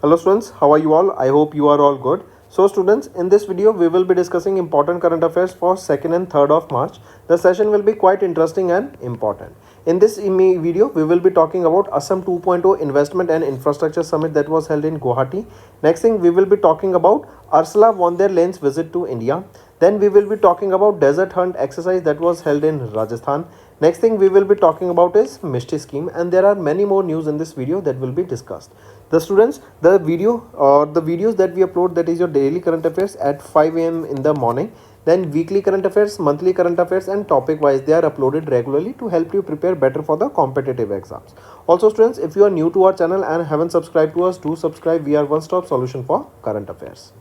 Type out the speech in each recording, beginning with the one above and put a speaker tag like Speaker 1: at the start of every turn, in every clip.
Speaker 1: Hello students, how are you all? I hope you are all good. So students, in this video we will be discussing important current affairs for 2nd and 3rd of March. The session will be quite interesting and important. In this video, we will be talking about Assam 2.0 Investment and Infrastructure Summit that was held in Guwahati. Next thing, we will be talking about Ursula von der Leyen's visit to India. Then we will be talking about Desert Hunt exercise that was held in Rajasthan. Next thing we will be talking about is Mishti scheme, and there are many more news in this video that will be discussed. The students, the videos that we upload, that is your daily current affairs at 5 a.m. in the morning. Then weekly current affairs, monthly current affairs, and topic wise they are uploaded regularly to help you prepare better for the competitive exams. Also students, if you are new to our channel and haven't subscribed to us, do subscribe. We are one stop solution for current affairs.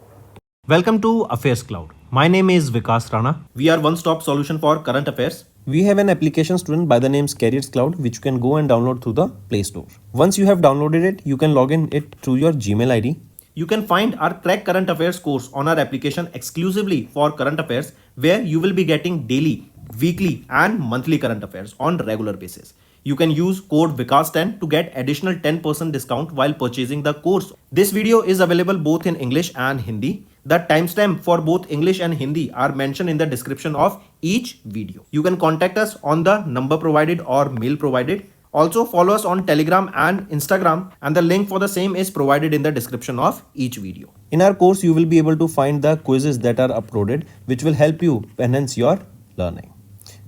Speaker 2: Welcome to Affairs Cloud. My name is Vikas Rana. We are one-stop solution for current affairs.
Speaker 1: We have an application student by the name Careers Cloud, which you can go and download through the Play Store. Once you have downloaded it, you can log in it through your Gmail ID.
Speaker 2: You can find our Crack Current Affairs course on our application exclusively for current affairs, where you will be getting daily, weekly and monthly current affairs on regular basis. You can use code VIKAS10 to get additional 10% discount while purchasing the course. This video is available both in English and Hindi. The timestamp for both English and Hindi are mentioned in the description of each video. You can contact us on the number provided or mail provided. Also follow us on Telegram and Instagram, and the link for the same is provided in the description of each video.
Speaker 1: In our course, you will be able to find the quizzes that are uploaded, which will help you enhance your learning.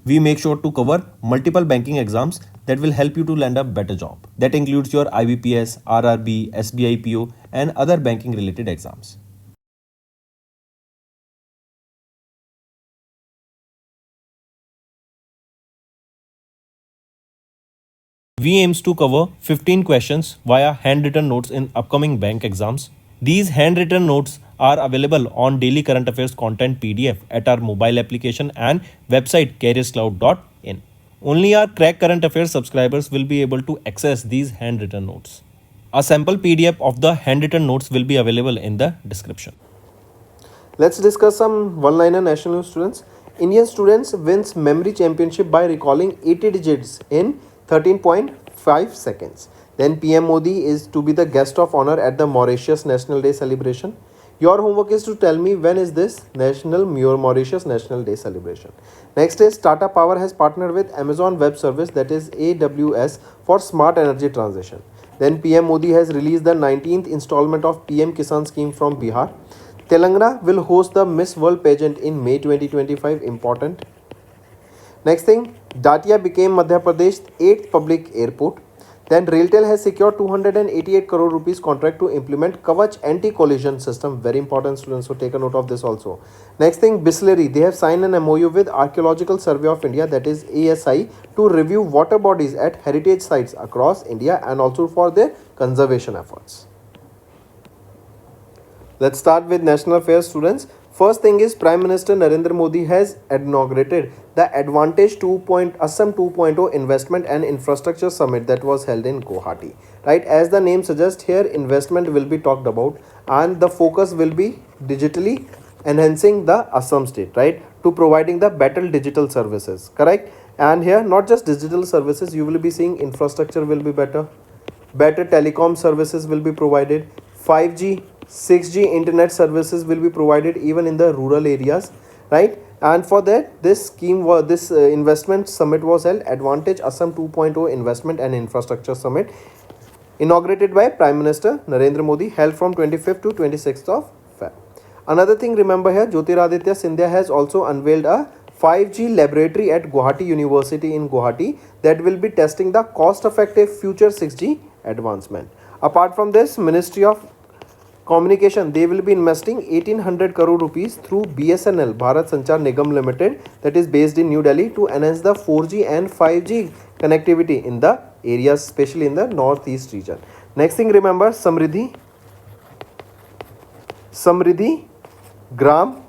Speaker 1: We make sure to cover multiple banking exams that will help you to land a better job. That includes your IBPS, RRB, SBI PO and other banking related exams. We aims to cover 15 questions via handwritten notes in upcoming bank exams. These handwritten notes are available on daily current affairs content PDF at our mobile application and website careerscloud.in. Only our Crack Current Affairs subscribers will be able to access these handwritten notes. A sample PDF of the handwritten notes will be available in the description. Let's discuss some one-liner national news students. Indian students wins memory championship by recalling 80 digits in 13.5 seconds. Then PM Modi is to be the guest of honor at the Mauritius National Day celebration. Your homework is to tell me when is this Mauritius National Day celebration. Next is Tata Power has partnered with Amazon Web Service, that is AWS, for smart energy transition. Then PM Modi has released the 19th installment of PM Kisan scheme from Bihar. Telangana will host the Miss World pageant in May 2025. Important. Next thing, Datia became Madhya Pradesh's 8th public airport. Then Railtel has secured 288 crore rupees contract to implement Kavach anti-collision system. Very important students, so take a note of this also. Next thing, Bisleri, they have signed an MOU with Archaeological Survey of India, that is ASI, to review water bodies at heritage sites across India and also for their conservation efforts. Let's start with national affairs students. First thing is Prime Minister Narendra Modi has inaugurated the Advantage Assam 2.0 Investment and Infrastructure Summit that was held in Guwahati. Right, as the name suggests, here investment will be talked about and the focus will be digitally enhancing the Assam state, right, to providing the better digital services, correct? And here not just digital services, you will be seeing infrastructure will be better telecom services will be provided, 5G 6G internet services will be provided even in the rural areas, right? And for that, this scheme was investment summit was held, Advantage Assam 2.0 Investment and Infrastructure Summit, inaugurated by Prime Minister Narendra Modi, held from 25th to 26th of Feb. Another thing, remember here, Jyotiraditya Scindia has also unveiled a 5G laboratory at Guwahati University in Guwahati that will be testing the cost-effective future 6G advancement. Apart from this, Ministry of Communication, they will be investing 1800 crore rupees through BSNL, Bharat Sanchar Nigam Limited, that is based in New Delhi, to enhance the 4G and 5G connectivity in the areas, especially in the northeast region. Next thing, remember Samriddhi Gram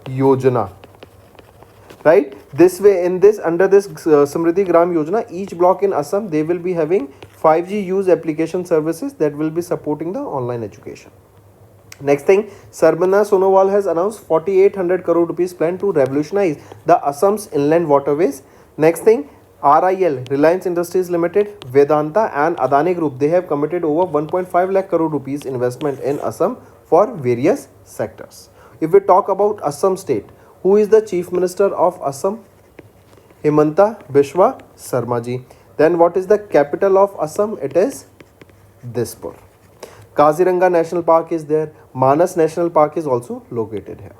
Speaker 1: Yojana. Right, this way, in this, under this Samriddhi Gram Yojana, each block in Assam, they will be having 5G use application services that will be supporting the online education. Next thing, Sarabana Sonowal has announced 4800 crore rupees plan to revolutionize the Assam's inland waterways. Next thing,
Speaker 2: RIL, Reliance Industries Limited, Vedanta and Adani Group, they have committed over 1.5 lakh crore rupees investment in Assam for various sectors. If we talk about Assam state, who is the Chief Minister of Assam? Himanta Biswa Sarma ji. Then what is the capital of Assam? It is Dispur. Kaziranga National Park is there. Manas National Park is also located here.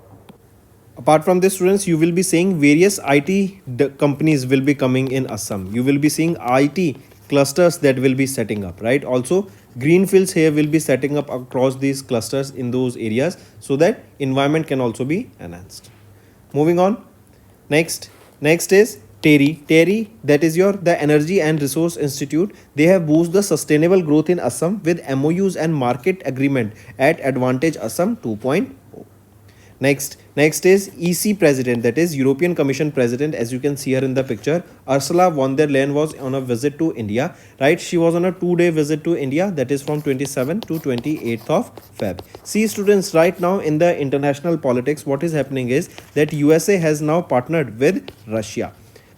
Speaker 2: Apart from this, students, you will be seeing various IT companies will be coming in Assam. You will be seeing IT clusters that will be setting up, right? Also, greenfields here will be setting up across these clusters in those areas so that environment can also be enhanced. Moving on. Next is TERI, that is the Energy and Resource Institute. They have boosted the sustainable growth in Assam with MOUs and market agreement at Advantage Assam 2.0. Next is EC President, that is European Commission President. As you can see here in the picture, Ursula von der Leyen was on a visit to India, right? She was on a 2-day visit to India, that is from 27th to 28th of Feb. See students, right now in the international politics, what is happening is that USA has now partnered with Russia.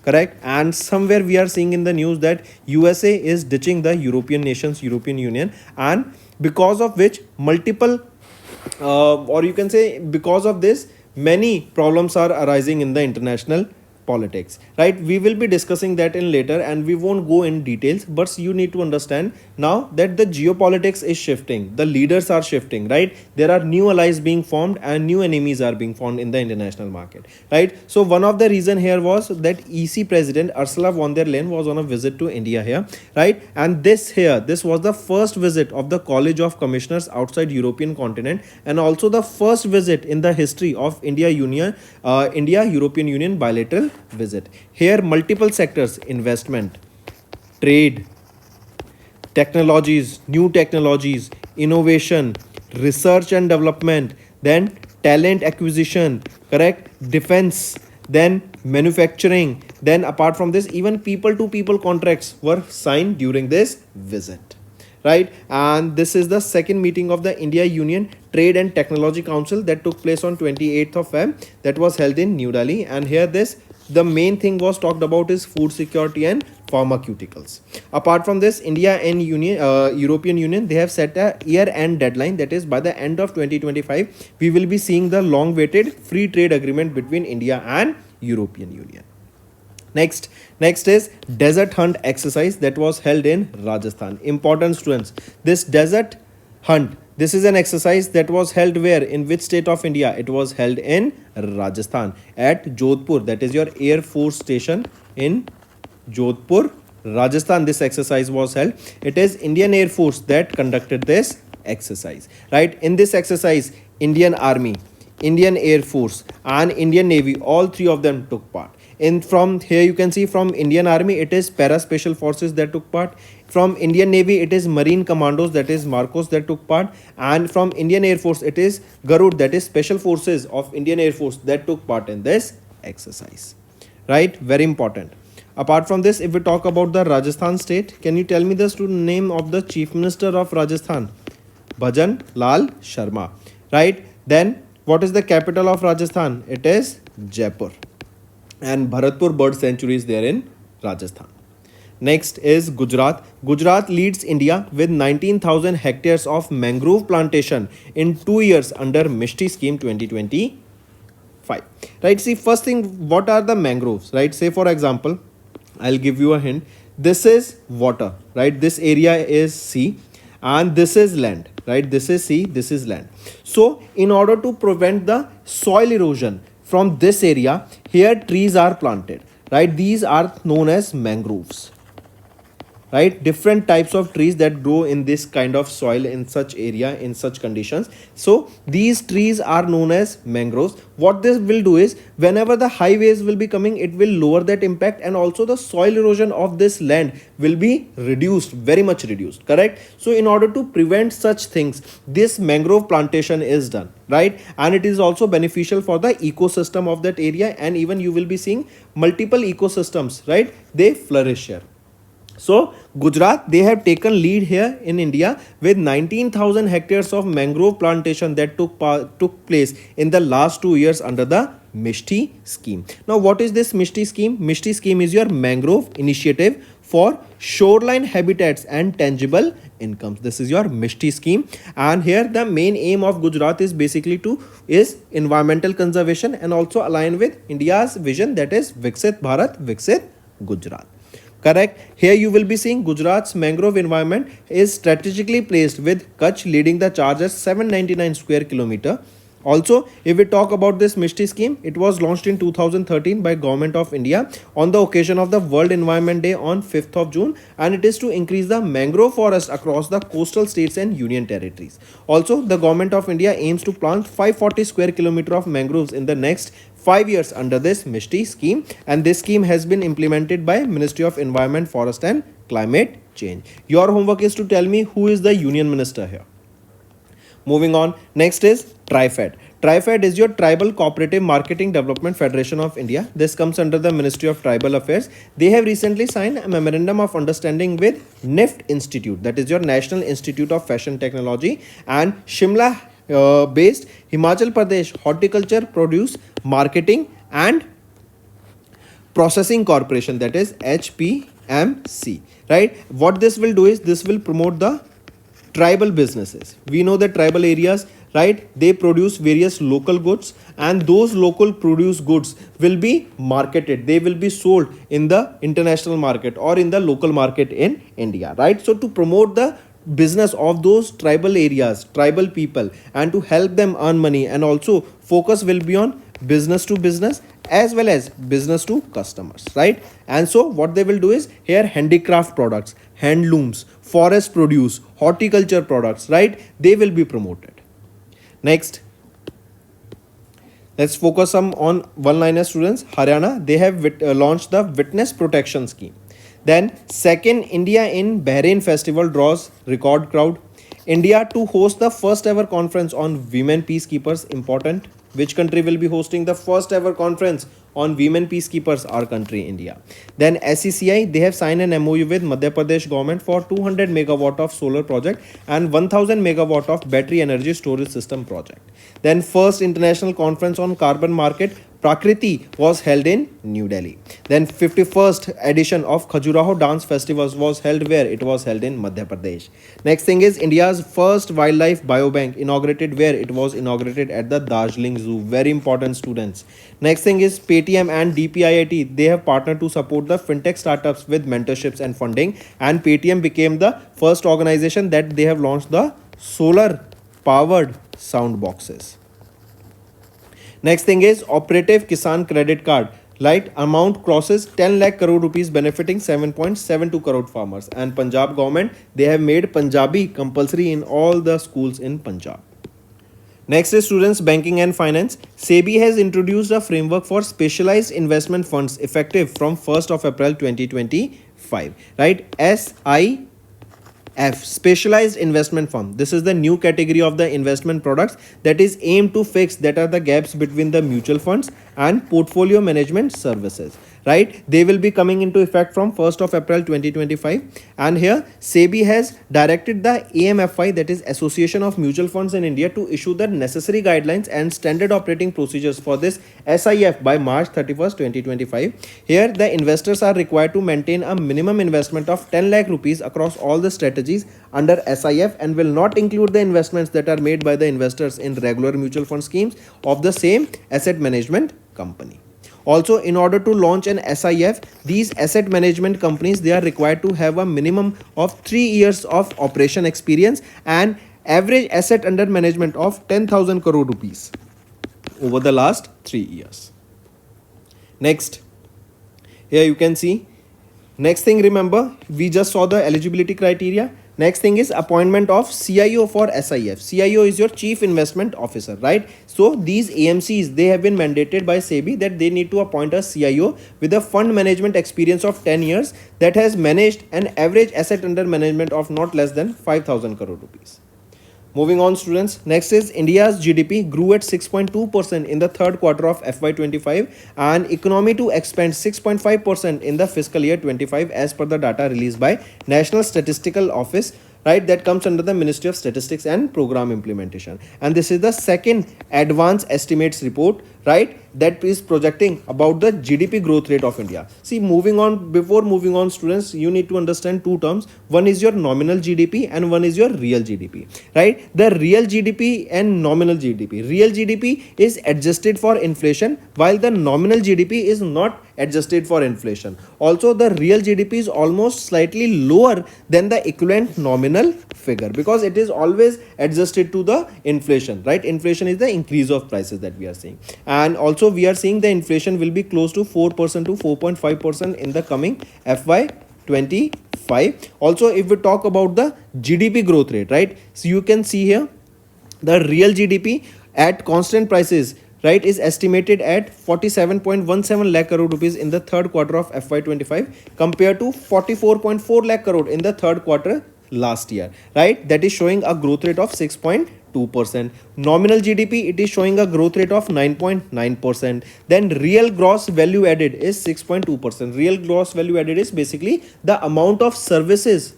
Speaker 2: Correct? And somewhere we are seeing in the news that USA is ditching the European nations, European Union, and because of which multiple or you can say because of this many problems are arising in the international politics, right? We will be discussing that in later and we won't go in details, but you need to understand now that the geopolitics is shifting, the leaders are shifting, right? There are new allies being formed and new enemies are being formed in the international market, right? So one of the reason here was that EC President Ursula von der Leyen was on a visit to India here, right? And this was the first visit of the College of Commissioners outside European continent and also the first visit in the history of India European Union bilateral visit. Here multiple sectors: investment, trade, technologies, new technologies, innovation, research and development, then talent acquisition, correct, defense, then manufacturing, then apart from this even people to people contracts were signed during this visit, right? And this is the second meeting of the India Union Trade and Technology Council that took place on 28th of Feb, that was held in New Delhi. And here the main thing was talked about is food security and pharmaceuticals. Apart from this, India and European Union, they have set a year-end deadline, that is by the end of 2025 we will be seeing the long-awaited free trade agreement between India and European Union. Next is desert hunt exercise that was held in Rajasthan. Important students, this desert hunt, this is an exercise that was held where, in which state of India? It was held in Rajasthan at Jodhpur, that is your Air Force station in Jodhpur, Rajasthan. This exercise was held. It is Indian Air Force that conducted this exercise, right? In this exercise, Indian Army, Indian Air Force and Indian Navy, all three of them took part. From here you can see from Indian Army it is Para Special Forces that took part. From Indian Navy it is Marine Commandos, that is Marcos, that took part. And from Indian Air Force it is Garud, that is Special Forces of Indian Air Force, that took part in this exercise, right? Very important. Apart from this, if we talk about the Rajasthan state, can you tell me the student name of the Chief Minister of Rajasthan? Bhajan Lal Sharma, right? Then what is the capital of Rajasthan? It is Jaipur. And Bharatpur Bird Sanctuary is there in Rajasthan. Next is Gujarat. Gujarat leads India with 19,000 hectares of mangrove plantation in 2 years under Mishti scheme 2025. Right? See, first thing, what are the mangroves? Right? Say for example, I'll give you a hint. This is water, right? This area is sea and this is land, right? This is sea, this is land. So in order to prevent the soil erosion from this area, here trees are planted, right? These are known as mangroves, right? Different types of trees that grow in this kind of soil, in such area, in such conditions. So these trees are known as mangroves. What this will do is, whenever the high waves will be coming, it will lower that impact, and also the soil erosion of this land will be reduced, very much reduced, correct? So in order to prevent such things, this mangrove plantation is done, right? And it is also beneficial for the ecosystem of that area, and even you will be seeing multiple ecosystems, right? They flourish here. So Gujarat, they have taken lead here in India with 19,000 hectares of mangrove plantation that took place in the last 2 years under the Mishti scheme. Now, what is this Mishti scheme? Mishti scheme is your mangrove initiative for shoreline habitats and tangible incomes. This is your Mishti scheme, and here the main aim of Gujarat is basically to is environmental conservation and also align with India's vision, that is Viksit Bharat, Viksit Gujarat. Correct. Here you will be seeing Gujarat's mangrove environment is strategically placed with Kutch leading the charge at 799 square kilometer. Also, if we talk about this Mishti scheme, it was launched in 2013 by Government of India on the occasion of the World Environment Day on 5th of June, and it is to increase the mangrove forest across the coastal states and union territories. Also, the Government of India aims to plant 540 square kilometer of mangroves in the next 5 years under this Mishti scheme, and this scheme has been implemented by Ministry of Environment, Forest and Climate Change. Your homework is to tell me who is the Union Minister here. Moving on, next is TriFed. TriFed is your Tribal Cooperative Marketing Development Federation of India. This comes under the Ministry of Tribal Affairs. They have recently signed a memorandum of understanding with NIFT Institute, that is your National Institute of Fashion Technology, and Shimla based Himachal Pradesh Horticulture Produce Marketing and Processing Corporation, that is HPMC. Right? What this will do is this will promote the tribal businesses. We know that tribal areas, right, they produce various local goods, and those local produce goods will be marketed, they will be sold in the international market or in the local market in India, right? So to promote the business of those tribal areas, tribal people, and to help them earn money, and also focus will be on business to business as well as business to customers, right? And so what they will do is here handicraft products, handlooms, forest produce, horticulture products, right, they will be promoted. Next, let's focus some on one-liner students. Haryana, they have launched the Witness Protection Scheme. Then second, India in Bahrain Festival draws record crowd. India to host the first ever conference on women peacekeepers, important. Which country will be hosting the first ever conference on women peacekeepers? Our country, India. Then SCCI, they have signed an MOU with Madhya Pradesh government for 200 megawatt of solar project and 1000 megawatt of battery energy storage system project. Then first international conference on carbon market Prakriti was held in New Delhi. Then 51st edition of Khajuraho Dance Festivals was held where? It was held in Madhya Pradesh. Next thing is India's first wildlife biobank inaugurated where? It was inaugurated at the Darjeeling Zoo. Very important, students. Next thing is Paytm and DPIIT. They have partnered to support the fintech startups with mentorships and funding, and Paytm became the first organization that they have launched the solar powered sound boxes. Next thing is Operative Kisan Credit Card. Right, amount crosses 10 lakh crore rupees benefiting 7.72 crore farmers. And Punjab government, they have made Punjabi compulsory in all the schools in Punjab. Next is students, banking and finance. SEBI has introduced a framework for specialized investment funds effective from 1st of April 2025. Right, SIF, specialized investment fund. This is the new category of the investment products that is aimed to fix that are the gaps between the mutual funds and portfolio management services. Right, they will be coming into effect from 1st of April 2025, and here SEBI has directed the AMFI, that is Association of Mutual Funds in India, to issue the necessary guidelines and standard operating procedures for this SIF by March 31st 2025. Here the investors are required to maintain a minimum investment of 10 lakh rupees across all the strategies under SIF, and will not include the investments that are made by the investors in regular mutual fund schemes of the same asset management company. Also, in order to launch an SIF, these asset management companies, they are required to have a minimum of 3 years of operation experience and average asset under management of 10,000 crore rupees over the last 3 years. Next, here you can see. Next thing, remember, we just saw the eligibility criteria. Next thing is appointment of CIO for SIF. CIO is your Chief Investment Officer, right? So these AMCs, they have been mandated by SEBI that they need to appoint a CIO with a fund management experience of 10 years that has managed an average asset under management of not less than 5,000 crore rupees. Moving on, students. Next is India's GDP grew at 6.2% in the third quarter of FY25 and economy to expand 6.5% in the fiscal year 25 as per the data released by National Statistical Office, right? That comes under the Ministry of Statistics and Program Implementation. And this is the second advanced estimates report, right? That is projecting about the GDP growth rate of India. See, before moving on, students, you need to understand two terms. One is your nominal GDP and one is your real GDP, right? The real GDP and nominal GDP. Real GDP is adjusted for inflation while the nominal GDP is not adjusted for inflation. Also, the real GDP is almost slightly lower than the equivalent nominal figure because it is always adjusted to the inflation, right? Inflation is the increase of prices that we are seeing. And also we are seeing the inflation will be close to 4% to 4.5% in the coming FY25. Also, if we talk about the GDP growth rate, right? So you can see here the real GDP at constant prices, right, is estimated at 47.17 lakh crore rupees in the third quarter of FY25 compared to 44.4 lakh crore in the third quarter last year, right? That is showing a growth rate of 6.2%. Nominal GDP, it is showing a growth rate of 9.9%. Then real gross value added is 6.2%. Real gross value added is basically the amount of services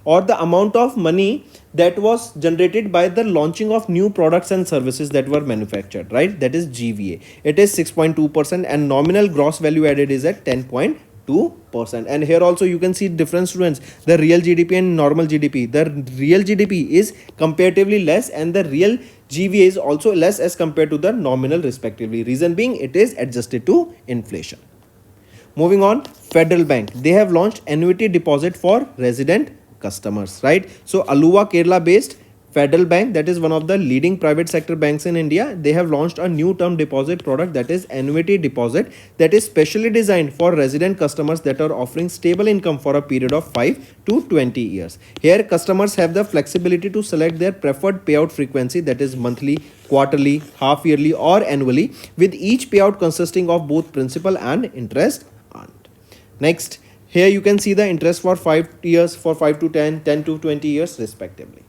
Speaker 2: or the amount of money that was generated by the launching of new products and services that were manufactured, right? That is GVA. It is 6.2% and nominal gross value added is at 10.2%. And here also you can see different, students, the real GDP and normal GDP. The real GDP is comparatively less and the real GVA is also less as compared to the nominal respectively. Reason being it is adjusted to inflation. Moving on, Federal Bank. They have launched annuity deposit for resident customers, right? So Aluva, Kerala based Federal Bank, that is one of the leading private sector banks in India, they have launched a new term deposit product, that is annuity deposit, that is specially designed for resident customers that are offering stable income for a period of 5 to 20 years. Here customers have the flexibility to select their preferred payout frequency, that is monthly, quarterly, half yearly or annually, with each payout consisting of both principal and interest earned. Next, here you can see the interest for 5 years, for 5 to 10, 10 to 20 years respectively.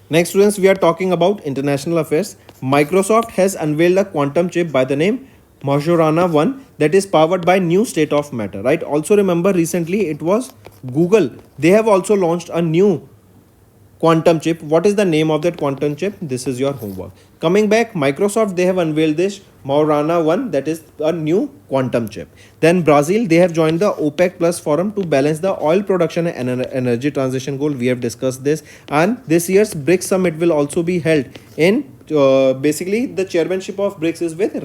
Speaker 2: Next, students, we are talking about international affairs. Microsoft has unveiled a quantum chip by the name Majorana 1 that is powered by new state of matter, right? Also remember recently it was Google. They have also launched a new quantum chip. What is the name of that quantum chip? This is your homework. Coming back, Microsoft, they have unveiled this Majorana 1 that is a new quantum chip. Then Brazil, they have joined the OPEC Plus forum to balance the oil production and energy transition goal. We have discussed this. And this year's BRICS summit will also be held in basically the chairmanship of BRICS is with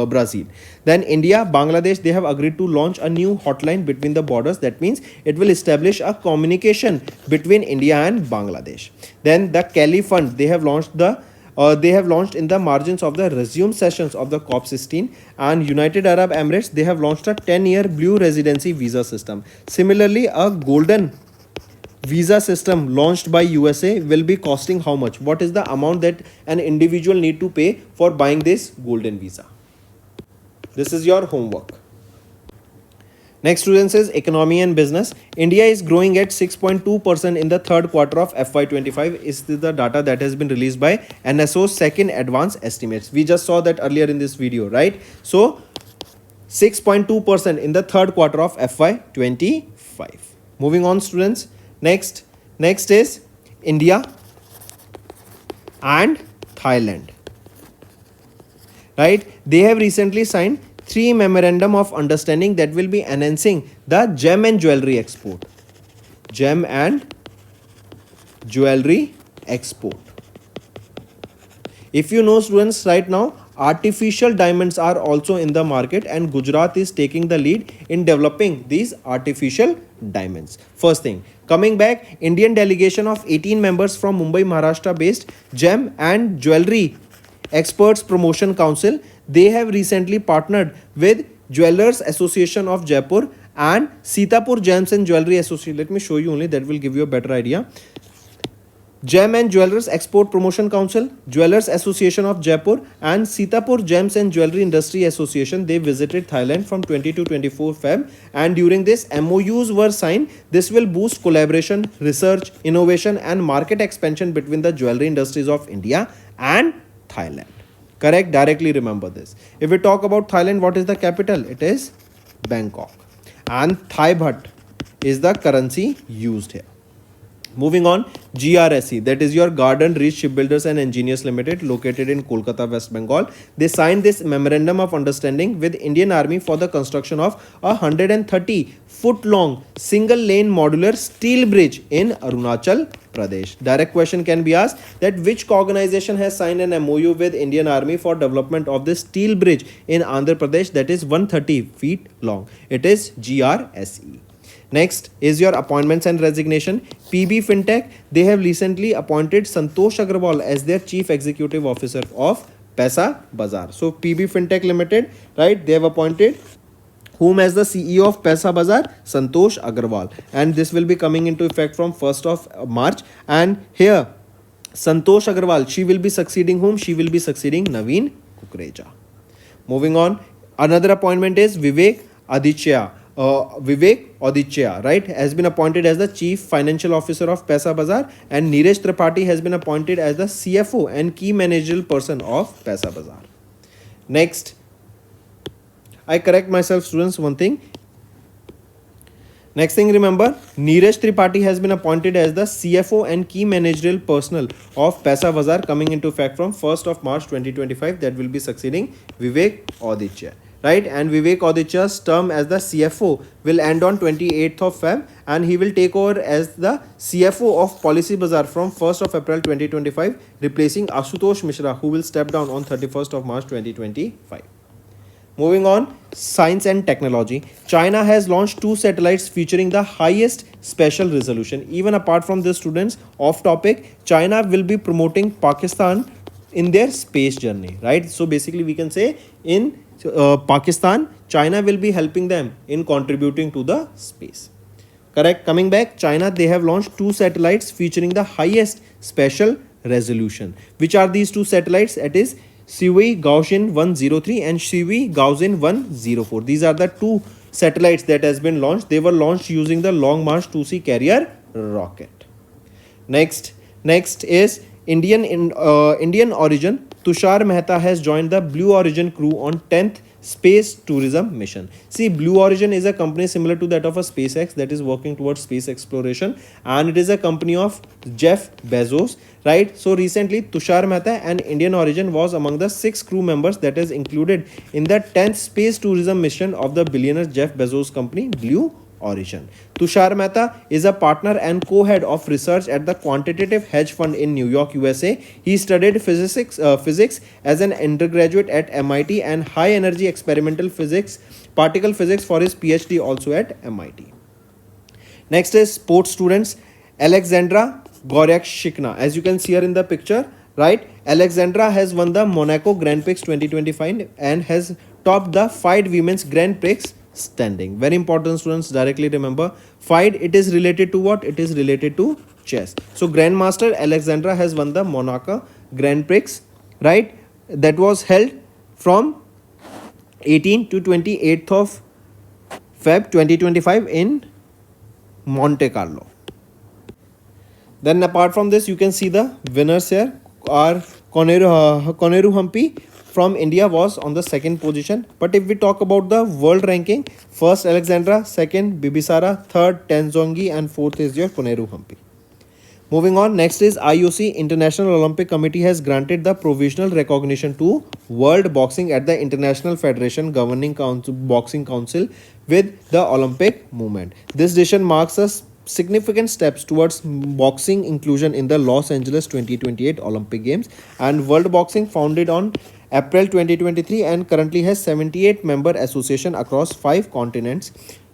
Speaker 2: Brazil. Then India, Bangladesh, they have agreed to launch a new hotline between the borders. That means it will establish a communication between India and Bangladesh. Then the Cali Fund, they have launched in the margins of the resume sessions of the COP16. And United Arab Emirates, they have launched a 10-year blue residency visa system. Similarly, a golden visa system launched by USA will be costing how much? What is the amount that an individual need to pay for buying this golden visa? This is your homework. Next, students, is economy and business. India is growing at 6.2% in the third quarter of FY25. Is the data that has been released by NSO's second advanced estimates. We just saw that earlier in this video, right? So 6.2% in the third quarter of FY25. Moving on, students. Next is India and Thailand, right? They have recently signed 3 memorandum of understanding that will be enhancing the gem and jewelry export. Gem and jewelry export. If you know, students, right now artificial diamonds are also in the market and Gujarat is taking the lead in developing these artificial diamonds. First thing, coming back, Indian delegation of 18 members from Mumbai, Maharashtra based Gem and Jewelry Experts Promotion Council, they have recently partnered with Jewelers Association of Jaipur and Sitapur Gems and Jewelry Association. Let me show you only, that will give you a better idea. Gem and Jewelers Export Promotion Council, Jewelers Association of Jaipur, and Sitapur Gems and Jewelry Industry Association, they visited Thailand from 20 to 24 Feb, and during this MOUs were signed. This will boost collaboration, research, innovation and market expansion between the jewelry industries of India and Thailand. Correct? Directly remember this. If we talk about Thailand, what is the capital? It is Bangkok. And Thai Baht is the currency used here. Moving on, GRSE, that is your Garden Reach Shipbuilders and Engineers Limited, located in Kolkata, West Bengal. They signed this memorandum of understanding with Indian Army for the construction of a 130-foot long single lane modular steel bridge in Arunachal Pradesh. Direct question can be asked that which organization has signed an MOU with Indian Army for development of this steel bridge in Andhra Pradesh that is 130 feet long. It is GRSE. Next is your appointments and resignation. PB Fintech, they have recently appointed Santosh Agarwal as their Chief Executive Officer of Paisa Bazaar. So PB Fintech Limited, right, they have appointed whom as the CEO of Paisa Bazaar? Santosh Agarwal. And this will be coming into effect from 1st of March. And here, Santosh Agarwal, she will be succeeding whom? She will be succeeding Naveen Kukreja. Moving on, another appointment is Vivek Aditya. Vivek Aditya, right, has been appointed as the Chief Financial Officer of Paisa Bazaar, and Neeraj Tripathi has been appointed as the CFO and key managerial person of Paisa Bazaar. Next, I correct myself, students, one thing. Next thing, remember, Neeraj Tripathi has been appointed as the CFO and key managerial personnel of Paisa Bazaar, coming into effect from 1st of March 2025. That will be succeeding Vivek Aditya. Right, and Vivek Aditya's term as the CFO will end on 28th of Feb, and he will take over as the CFO of Policy Bazaar from 1st of April 2025, replacing Ashutosh Mishra, who will step down on 31st of March 2025. Moving on, science and technology. China has launched 2 satellites featuring the highest spatial resolution. Even apart from this, students, off topic, China will be promoting Pakistan in their space journey, right? So basically we can say in Pakistan, China will be helping them in contributing to the space. Correct. Coming back, China, they have launched 2 satellites featuring the highest spatial resolution. Which are these 2 satellites? It is Shui Gaoxin 103 and Shui Gaoxin 104. These are the 2 satellites that has been launched. They were launched using the Long March 2C carrier rocket. Next is Indian origin. Tushar Mehta has joined the Blue Origin crew on 10th space tourism mission. See, Blue Origin is a company similar to that of a SpaceX that is working towards space exploration, and it is a company of Jeff Bezos, right? So recently Tushar Mehta and Indian Origin was among the 6 crew members that is included in the 10th space tourism mission of the billionaire Jeff Bezos company Blue Origin. Tushar Mehta is a partner and co-head of research at the Quantitative Hedge Fund in New York, USA. He studied physics as an undergraduate at MIT and high energy experimental physics, particle physics for his PhD also at MIT. Next is sports students. Alexandra Goryachkina, as you can see here in the picture, right? Alexandra has won the Monaco Grand Prix 2025 and has topped the FIDE Women's Grand Prix standing. Very important, students, directly remember FIDE, it is related to what? It is related to chess. So Grandmaster Alexandra has won the Monaco Grand Prix, right? That was held from 18 to 28th of Feb 2025 in Monte Carlo. Then apart from this, you can see the winners here are Koneru Hampi from India was on the 2nd position. But if we talk about the world ranking, first Alexandra, 2nd Bibisara, 3rd Tenzongi, and 4th is your Koneru Hampi. Moving on, next is IOC, International Olympic Committee has granted the provisional recognition to World Boxing at the International Federation Governing Council, Boxing Council with the Olympic movement. This decision marks a significant steps towards boxing inclusion in the Los Angeles 2028 Olympic Games, and World Boxing, founded on April 2023 and currently has 78 member association across 5 continents,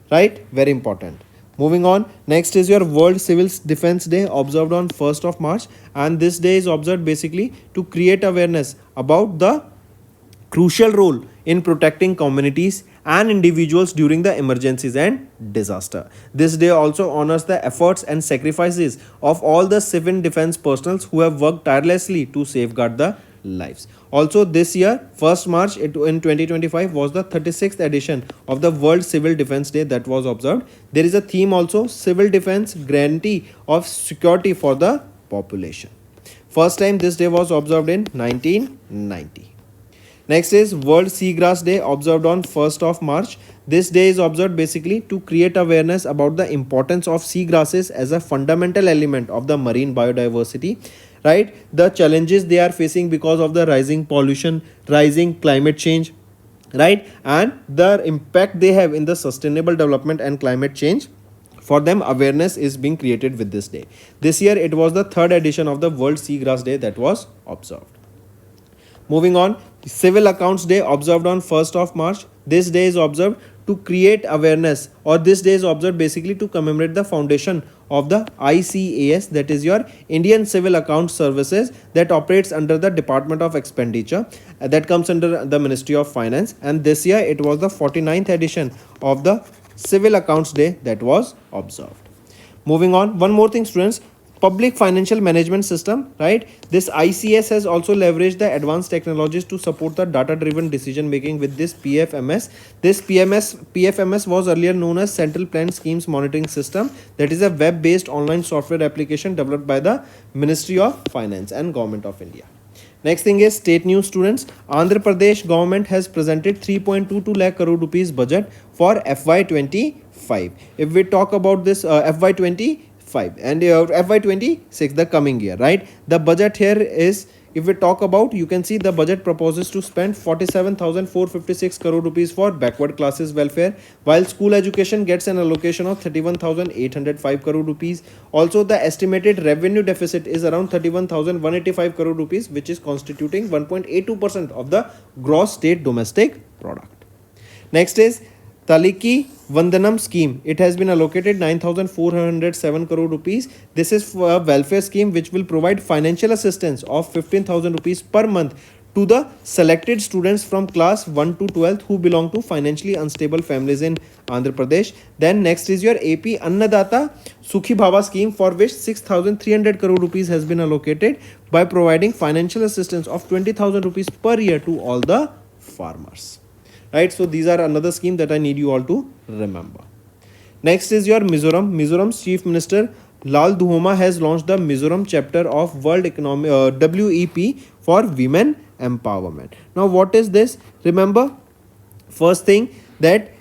Speaker 2: right? Very important. Moving on, next is your World Civil Defense Day, observed on 1st of March, and this day is observed basically to create awareness about the crucial role in protecting communities and individuals during the emergencies and disaster. This day also honors the efforts and sacrifices of all the civil defense personnel who have worked tirelessly to safeguard the lives. Also this year, 1st March in 2025 was the 36th edition of the World Civil Defense Day that was observed. There is a theme also, civil defense guarantee of security for the population. First time this day was observed in 1990. Next is World Seagrass Day, observed on 1st of March. This day is observed basically to create awareness about the importance of seagrasses as a fundamental element of the marine biodiversity. Right, the challenges they are facing because of the rising pollution, rising climate change, right, and the impact they have in the sustainable development and climate change. For them, awareness is being created with this day. This year it was the 3rd edition of the World Seagrass Day that was observed. Moving on, Civil Accounts Day, observed on 1st of March. This day is observed to create awareness, or this day is observed basically to commemorate the foundation of the ICAS, that is your Indian Civil Accounts Services, that operates under the Department of Expenditure, that comes under the Ministry of Finance, and this year it was the 49th edition of the Civil Accounts Day that was observed. Moving on, one more thing students, public financial management system, right? This ICS has also leveraged the advanced technologies to support the data driven decision making with this PFMS. This PFMS was earlier known as Central Planned Schemes Monitoring System, that is a web based online software application developed by the Ministry of Finance and Government of India. Next thing is state news students. Andhra Pradesh government has presented 3.22 lakh crore rupees budget for FY25. If we talk about this FY25 and FY26, the coming year, right? The budget here is, if we talk about, you can see the budget proposes to spend 47,456 crore rupees for backward classes welfare, while school education gets an allocation of 31,805 crore rupees. Also, the estimated revenue deficit is around 31,185 crore rupees, which is constituting 1.82% of the gross state domestic product. Next is Taliki Vandanam scheme. It has been allocated 9,407 crore rupees. This is a welfare scheme which will provide financial assistance of 15,000 rupees per month to the selected students from class 1 to 12th who belong to financially unstable families in Andhra Pradesh. Then next is your AP Annadata Sukhi Bhava scheme, for which 6,300 crore rupees has been allocated by providing financial assistance of 20,000 rupees per year to all the farmers. Right, so these are another scheme that I need you all to remember. Next is your Mizoram. Mizoram's Chief Minister Lal Duhoma has launched the Mizoram chapter of World Economic WEP for Women Empowerment. Now, what is this? Remember, first thing, that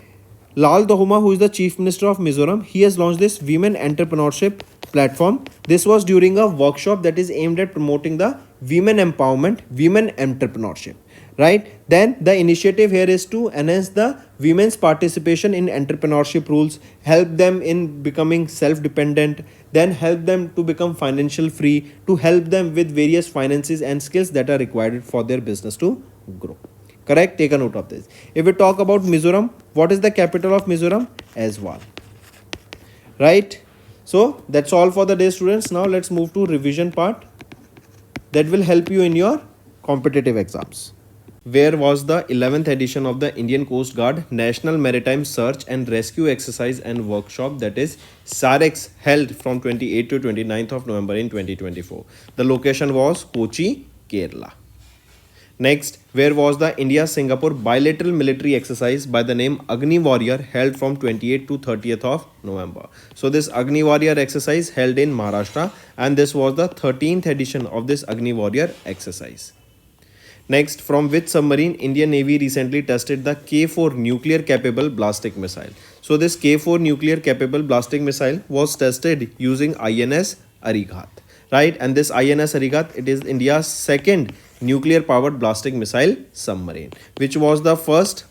Speaker 2: Lal Duhoma, who is the Chief Minister of Mizoram, he has launched this Women Entrepreneurship platform. This was during a workshop that is aimed at promoting the women empowerment, women entrepreneurship. Right, then the initiative here is to enhance the women's participation in entrepreneurship rules, help them in becoming self-dependent, then help them to become financial free, to help them with various finances and skills that are required for their business to grow. Correct? Take a note of this. If we talk about Mizoram, what is the capital of Mizoram? Aizawl. Right, so that's all for the day students. Now let's move to revision part that will help you in your competitive exams. Where was the 11th edition of the Indian Coast Guard National Maritime Search and Rescue Exercise and Workshop, that is SAREX, held from 28th to 29th of November in 2024. The location was Kochi, Kerala. Next, where was the India-Singapore bilateral military exercise by the name Agni Warrior, held from 28th to 30th of November. So this Agni Warrior exercise held in Maharashtra, and this was the 13th edition of this Agni Warrior exercise. Next, from which submarine Indian Navy recently tested the K4 nuclear capable ballistic missile? So this K4 nuclear capable ballistic missile was tested using INS Arighat, right? And this INS Arighat, it is India's second nuclear powered ballistic missile submarine. Which was the first?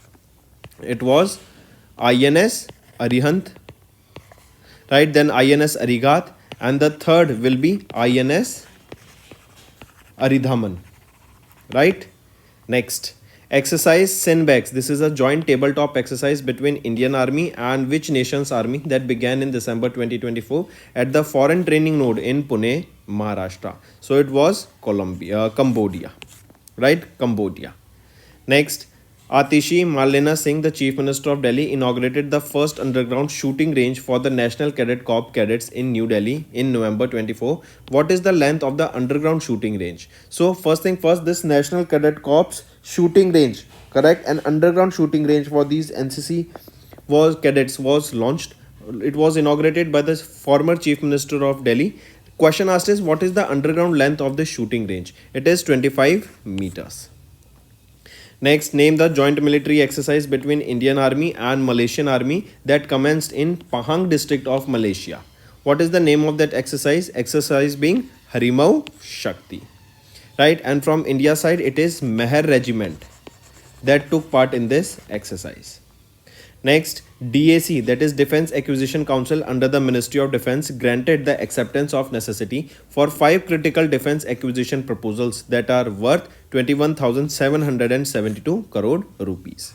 Speaker 2: It was INS Arihant, right? Then INS Arighat, and the third will be INS Aridhaman. Right? Next, exercise Sinbex. This is a joint tabletop exercise between Indian Army and which nation's army, that began in December 2024 at the Foreign Training Node in Pune, Maharashtra. So it was Cambodia. Right? Cambodia. Next, Atishi Malina Singh, the Chief Minister of Delhi, inaugurated the first underground shooting range for the National Cadet Corps cadets in New Delhi in November 24. What is the length of the underground shooting range? So, first thing first, this National Cadet Corps shooting range, correct? An underground shooting range for these NCC cadets was launched. It was inaugurated by the former Chief Minister of Delhi. Question asked is, what is the underground length of the shooting range? It is 25 meters. Next, name the joint military exercise between Indian Army and Malaysian Army that commenced in Pahang district of Malaysia. What is the name of that exercise? Exercise being Harimau Shakti. Right, and from India side it is Meher Regiment that took part in this exercise. Next, DAC, that is Defense Acquisition Council under the Ministry of Defense, granted the acceptance of necessity for 5 critical defense acquisition proposals that are worth 21,772 crore rupees.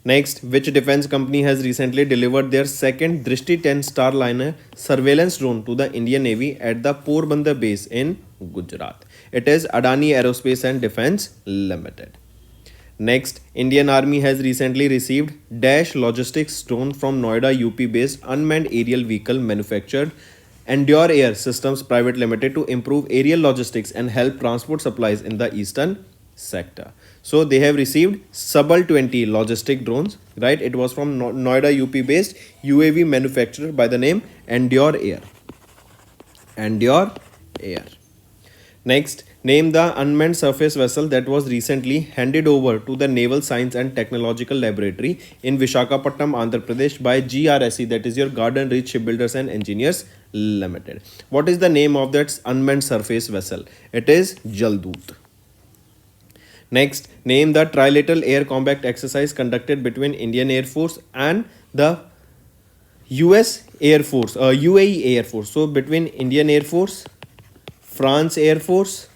Speaker 2: Next, which defense company has recently delivered their second Drishti 10 Starliner surveillance drone to the Indian Navy at the Porbandar base in Gujarat? It is Adani Aerospace and Defense Limited. Next, Indian Army has recently received Dash Logistics drone from Noida UP based unmanned aerial vehicle manufactured Endure Air Systems Private Limited to improve aerial logistics and help transport supplies in the eastern sector. So they have received Subal 20 logistic drones, right? It was from Noida UP based UAV manufacturer by the name Endure Air. Endure Air. Next, name the unmanned surface vessel that was recently handed over to the Naval Science and Technological Laboratory in Visakhapatnam, Andhra Pradesh by GRSE, that is your Garden Reach Shipbuilders and Engineers Limited. What is the name of that unmanned surface vessel? It is Jaldoot. Next, name the trilateral air combat exercise conducted between Indian Air Force and the US Air Force, UAE Air Force. So between Indian Air Force, France Air Force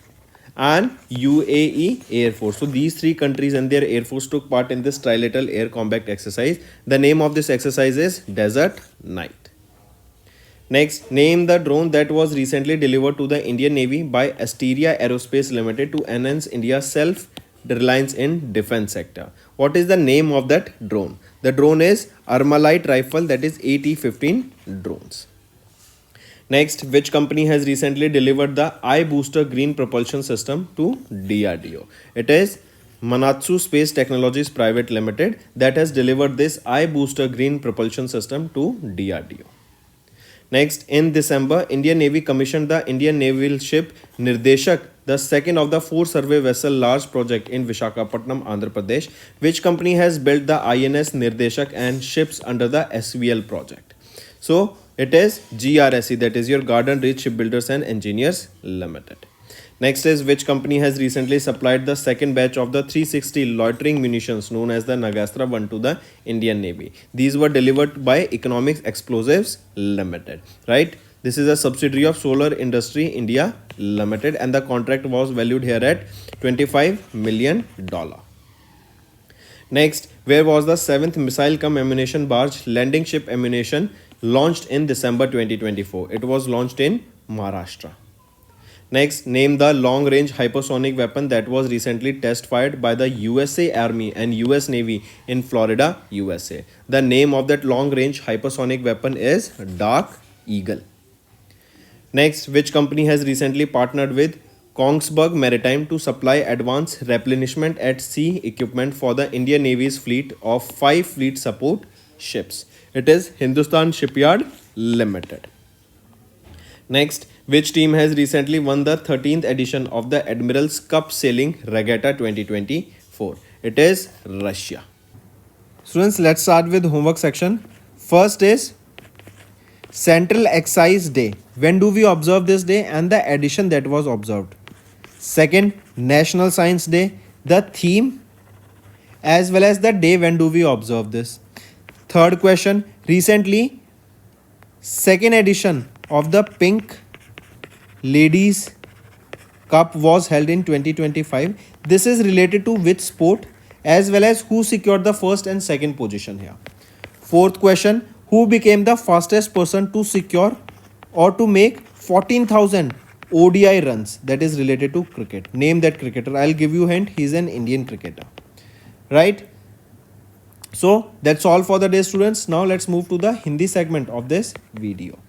Speaker 2: and UAE Air Force. So these 3 countries and their Air Force took part in this trilateral air combat exercise. The name of this exercise is Desert Night. Next, name the drone that was recently delivered to the Indian Navy by Asteria Aerospace Limited to enhance India's self-reliance in defense sector. What is the name of that drone? The drone is Armalite Rifle, that is AT-15 drones. Next, which company has recently delivered the iBooster green propulsion system to DRDO? It is Manatsu Space Technologies Private Limited that has delivered this iBooster green propulsion system to DRDO. Next, in December, Indian Navy commissioned the Indian Naval ship Nirdeshak, the second of the 4 survey vessel large project in Visakhapatnam, Andhra Pradesh. Which company has built the INS Nirdeshak and ships under the SVL project? So, it is GRSE, that is your Garden Reach Shipbuilders and Engineers Limited. Next is, which company has recently supplied the second batch of the 360 loitering munitions known as the Nagastra 1 to the Indian Navy? These were delivered by Economics Explosives Limited, right? This is a subsidiary of Solar Industry India Limited and the contract was valued here at $25 million. Next, where was the 7th missile cum ammunition barge landing ship ammunition launched in December 2024? It was launched in Maharashtra. Next, name the long-range hypersonic weapon that was recently test-fired by the USA Army and US Navy in Florida, USA. The name of that long-range hypersonic weapon is Dark Eagle. Next, which company has recently partnered with Kongsberg Maritime to supply advanced replenishment at sea equipment for the Indian Navy's fleet of 5 fleet support ships? It is Hindustan Shipyard Limited. Next, which team has recently won the 13th edition of the Admiral's Cup Sailing Regatta 2024? It is Russia. Students, let's start with homework section. First is Central Excise Day. When do we observe this day and the edition that was observed? Second, National Science Day. The theme as well as the day when do we observe this. Third question, recently second edition of the Pink Ladies Cup was held in 2025. This is related to which sport as well as who secured the first and second position here. Fourth question, who became the fastest person to secure or to make 14,000 ODI runs, that is related to cricket? Name that cricketer. I'll give you a hint, he's an Indian cricketer. right? So that's all for the day, students. Now let's move to the Hindi segment of this video.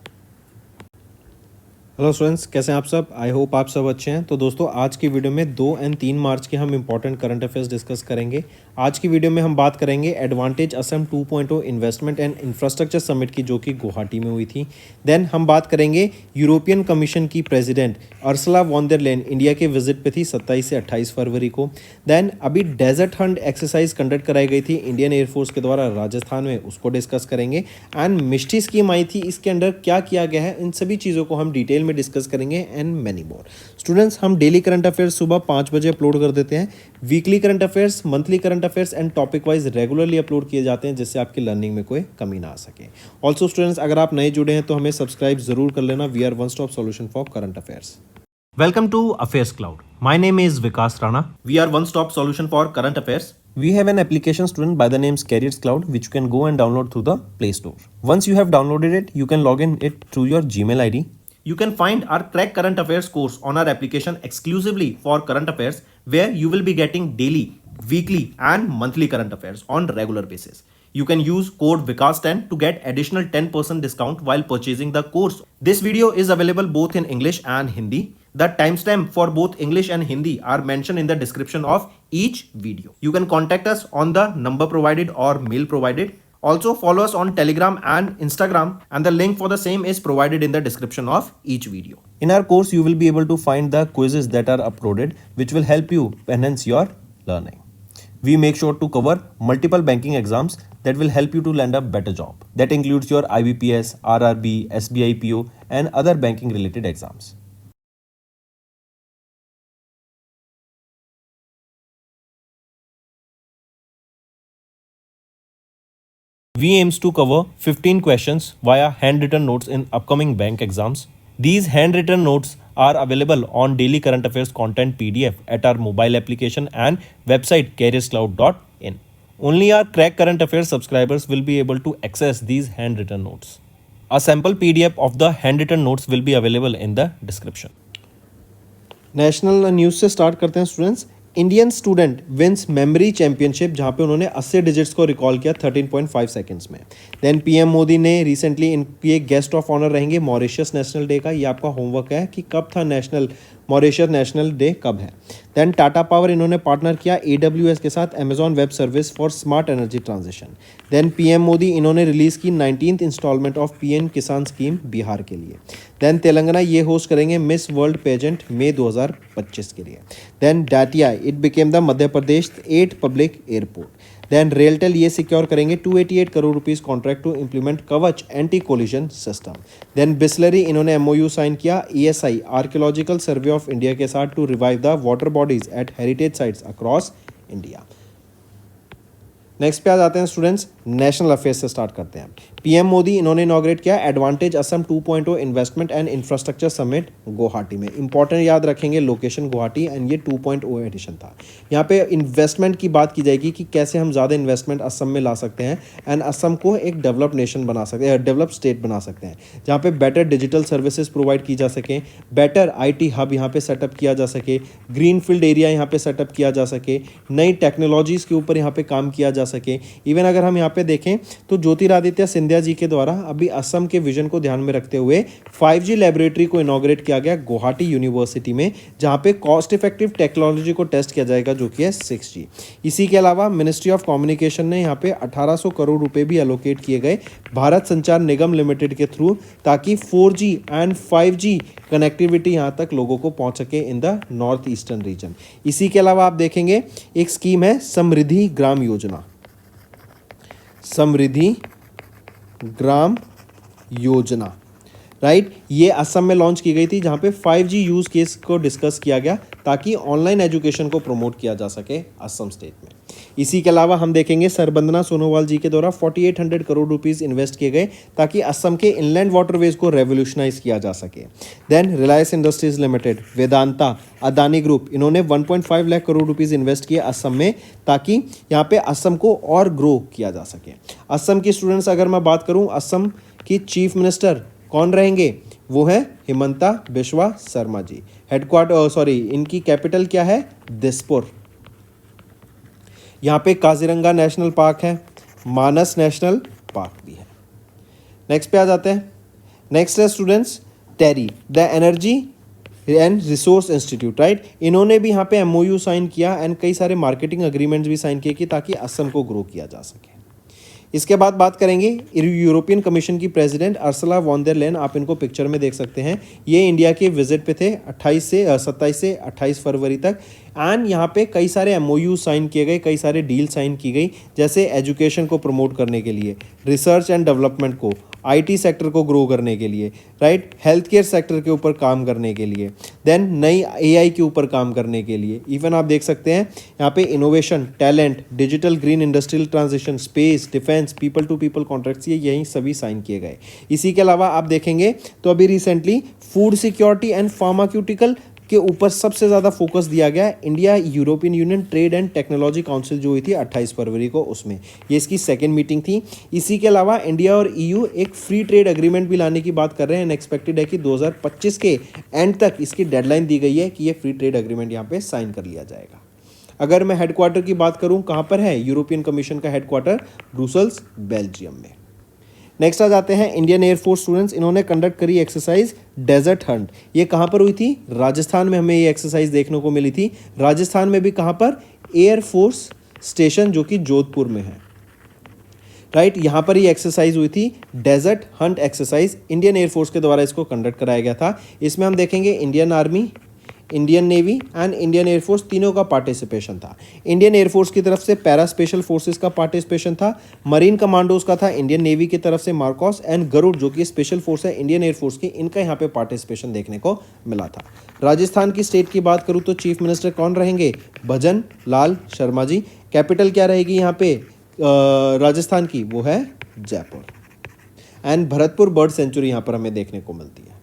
Speaker 2: Hello students, कैसे हैं आप सब? I hope आप सब अच्छे हैं। तो दोस्तों, आज की वीडियो में 2 और 3 मार्च के हम इंपॉर्टेंट करंट अफेयर्स डिस्कस करेंगे। आज की वीडियो में हम बात करेंगे advantage Assam 2.0 investment and infrastructure summit की, जो कि गुवाहाटी में हुई थी। देन हम बात करेंगे यूरोपियन कमीशन की प्रेसिडेंट अर्सुला वॉन देर लेन इंडिया के विजिट पे थी 27 से 28 फरवरी को। देन अभी डेजर्ट हंट एक्सरसाइज कंडक्ट कराई गई थी इंडियन एयरफोर्स के द्वारा राजस्थान में, उसको डिस्कस करेंगे। एंड मिष्टी स्कीम आई थी, इसके अंडर क्या किया गया है, इन सभी चीज़ों को हम डिटेल में डिस्कस करेंगे एंड मैनी मोर। स्टूडेंट्स, हम डेली करंट अफेयर्स सुबह 5 बजे अपलोड कर देते हैं। Weekly current affairs, monthly current affairs and topic wise regularly upload किए जाते हैं, जिससे आपकी लर्निंग में कोई कमी ना आ सके। ऑल्सो स्टूडेंट्स, अगर आप नए जुड़े हैं तो हमें सब्सक्राइब जरूर कर लेना। We are one stop solution for current affairs.
Speaker 1: Welcome to Affairs Cloud. My name is Vikas Rana.
Speaker 2: We are one stop solution for current affairs.
Speaker 1: We have an application student by the name Careers Cloud, which you can go and download through the Play Store. Once you have downloaded it, you can log in it through your Gmail ID.
Speaker 2: You can find our Crack Current Affairs course on our application exclusively for current affairs, where you will be getting daily, weekly and monthly current affairs on regular basis. You can use code Vikas10 to get additional 10% discount while purchasing the course. This video is available both in English and Hindi. The timestamp for both English and Hindi are mentioned in the description of each video. You can contact us on the number provided or mail provided. Also follow us on Telegram and Instagram, and the link for the same is provided in the description of each video.
Speaker 1: In our course, you will be able to find the quizzes that are uploaded, which will help you enhance your learning. We make sure to cover multiple banking exams that will help you to land a better job. That includes your IBPS, RRB, SBI PO and other banking related exams. We aims to cover 15 questions via handwritten notes in upcoming bank exams. These handwritten notes are available on daily current affairs content PDF at our mobile application and website careerscloud.in. Only our Crack Current Affairs subscribers will be able to access these handwritten notes. A sample PDF of the handwritten notes will be available in the description.
Speaker 2: National news से start करते हैं students. Indian student wins memory championship, जहां पे उन्होंने 80 digits को recall किया 13.5 seconds में। Then PM Modi ने रिसेंटली इनके गेस्ट ऑफ ऑनर रहेंगे मॉरिशस नेशनल डे का। ये आपका होमवर्क है कि कब था नेशनल मॉरिशस नेशनल डे कब है। देन टाटा पावर इन्होंने पार्टनर किया AWS के साथ Amazon web service for smart energy transition. Then PM Modi इन्होंने रिलीज़ की 19th installment of PM Kisan scheme Bihar के लिए। देन तेलंगाना ये होस्ट करेंगे मिस वर्ल्ड पेजेंट मई 2025 के लिए। Then Datia it became the Madhya Pradesh 8 public airport. Then RailTel ये सिक्योर करेंगे 288 crore rupees contract to implement Kavach anti collision system. Then Bisleri इन्होंने MOU साइन किया ESI Archaeological Survey of India के साथ to revive the water bodies at heritage sites across India. Next पे आ जाते हैं स्टूडेंट्स, नेशनल अफेयर्स से स्टार्ट करते हैं। पीएम मोदी इन्होंने इनॉग्रेट किया advantage Assam 2.0 investment and infrastructure summit Guwahati में। इंपॉर्टेंट याद रखेंगे लोकेशन गुवाहाटी, एंड ये 2.0 एडिशन था। यहाँ पे इन्वेस्टमेंट की बात की जाएगी कि कैसे हम ज़्यादा इन्वेस्टमेंट असम में ला सकते हैं एंड असम को एक डेवलप नेशन बना सकते हैं, डेवलप स्टेट बना सकते हैं, जहाँ पे बेटर डिजिटल सर्विसेज प्रोवाइड की जा सकें, बेटर IT हब यहाँ पे सेटअप किया जा सके, ग्रीन फील्ड एरिया यहाँ पे सेटअप किया जा सके, नई टेक्नोलॉजीज़ के ऊपर यहाँ पे काम किया जा सके। इवन अगर हम यहाँ पे देखें तो ज्योतिरादित्य सिंधिया जी के द्वारा अभी असम के विजन को ध्यान में रखते हुए 5G लेबोरेटरी को इनॉग्रेट किया गया गुवाहाटी यूनिवर्सिटी में, जहाँ पे कॉस्ट इफेक्टिव टेक्नोलॉजी को टेस्ट किया जाएगा, जो कि है 6G। इसी के अलावा मिनिस्ट्री ऑफ कम्युनिकेशन ने यहाँ पे 1800 करोड़ रुपए भी एलोकेट किए गए भारत संचार निगम लिमिटेड के थ्रू, ताकि 4G एंड 5G कनेक्टिविटी यहाँ तक लोगों को पहुँच सके in the north eastern region. इसी के अलावा आप देखेंगे एक स्कीम है समृद्धि ग्राम योजना, समृद्धि ग्राम योजना, राइट। ये असम में लॉन्च की गई थी, जहां पे 5G यूज केस को डिस्कस किया गया ताकि ऑनलाइन एजुकेशन को प्रमोट किया जा सके असम स्टेट में। इसी के अलावा हम देखेंगे सरबंदना सोनोवाल जी के द्वारा 4800 करोड़ रुपीस इन्वेस्ट किए गए ताकि असम के इनलैंड वाटरवेज को रेवोल्यूशनाइज किया जा सके। Then Reliance industries limited, Vedanta, Adani group, इन्होंने 1.5 लाख करोड़ रुपीस इन्वेस्ट किए असम में, ताकि यहाँ पे असम को और ग्रो किया जा सके। असम की स्टूडेंट्स अगर मैं बात करूँ, असम की चीफ मिनिस्टर कौन रहेंगे, वो है हिमंता बिश्वा शर्मा जी। इनकी कैपिटल क्या है, दिसपुर। यहाँ पे काजीरंगा नेशनल पार्क है, मानस नेशनल पार्क भी है। नेक्स्ट पे आ जाते हैं। नेक्स्ट है students TERI, the energy and resource institute, right. इन्होंने भी यहाँ पे एमओयू साइन किया एंड कई सारे मार्केटिंग अग्रीमेंट्स भी साइन किए कि ताकि असम को ग्रो किया जा सके। इसके बाद बात करेंगे यूरोपियन कमीशन की प्रेसिडेंट अर्सला वॉन देर लेन, आप इनको पिक्चर में देख सकते हैं। ये इंडिया के विजिट पे थे 27 से 28 फरवरी तक एंड यहाँ पे कई सारे एमओयू साइन किए गए, कई सारे डील साइन की गई, जैसे एजुकेशन को प्रमोट करने के लिए, रिसर्च एंड डेवलपमेंट को, आईटी सेक्टर को ग्रो करने के लिए, राइट, हेल्थ केयर सेक्टर के ऊपर काम करने के लिए, देन नई एआई के ऊपर काम करने के लिए। इवन आप देख सकते हैं यहाँ पे innovation, talent, digital green industrial transition, space, defence, people to people contracts, ये यही सभी साइन किए गए। इसी के अलावा आप देखेंगे तो अभी recently food security and pharmaceutical के ऊपर सबसे ज़्यादा फोकस दिया गया India European union trade and technology council जो हुई थी 28 फरवरी को, उसमें ये इसकी सेकेंड मीटिंग थी। इसी के अलावा इंडिया और ईयू एक फ्री ट्रेड एग्रीमेंट भी लाने की बात कर रहे हैं एंड एक्सपेक्टेड है कि 2025 के एंड तक इसकी डेडलाइन दी गई है कि ये फ्री ट्रेड एग्रीमेंट यहाँ पे साइन कर लिया जाएगा। अगर मैं हेडक्वार्टर की बात करूँ, कहाँ पर है यूरोपियन कमीशन का हेडक्वार्टर? ब्रुसेल्स, बेल्जियम में। नेक्स्ट आ जाते हैं इंडियन एयरफोर्स स्टूडेंट्स, इन्होंने कंडक्ट करी एक्सरसाइज डेजर्ट हंट। ये कहाँ पर हुई थी? राजस्थान में हमें ये एक्सरसाइज देखने को मिली थी। राजस्थान में भी कहाँ पर? एयरफोर्स स्टेशन जो कि जोधपुर में है, राइट। यहाँ पर ये एक्सरसाइज हुई थी, desert hunt exercise, Indian air force के द्वारा इसको कंडक्ट कराया गया था। इसमें हम देखेंगे Indian army, Indian navy and Indian air force तीनों का पार्टिसिपेशन था। इंडियन एयरफोर्स की तरफ से पैरा स्पेशल फोर्सेस का पार्टिसिपेशन था, मरीन कमांडोज का था, इंडियन नेवी की तरफ से मार्कोस एंड गरुड़ जो कि स्पेशल फोर्स है इंडियन एयरफोर्स की, इनका यहाँ पे पार्टिसिपेशन देखने को मिला था। राजस्थान की स्टेट की बात करूँ तो चीफ मिनिस्टर कौन रहेंगे? भजन लाल शर्मा जी। कैपिटल क्या रहेगी यहाँ पे राजस्थान की? वो है Jaipur. And Bharatpur bird sanctuary यहाँ पर हमें देखने को मिलती है।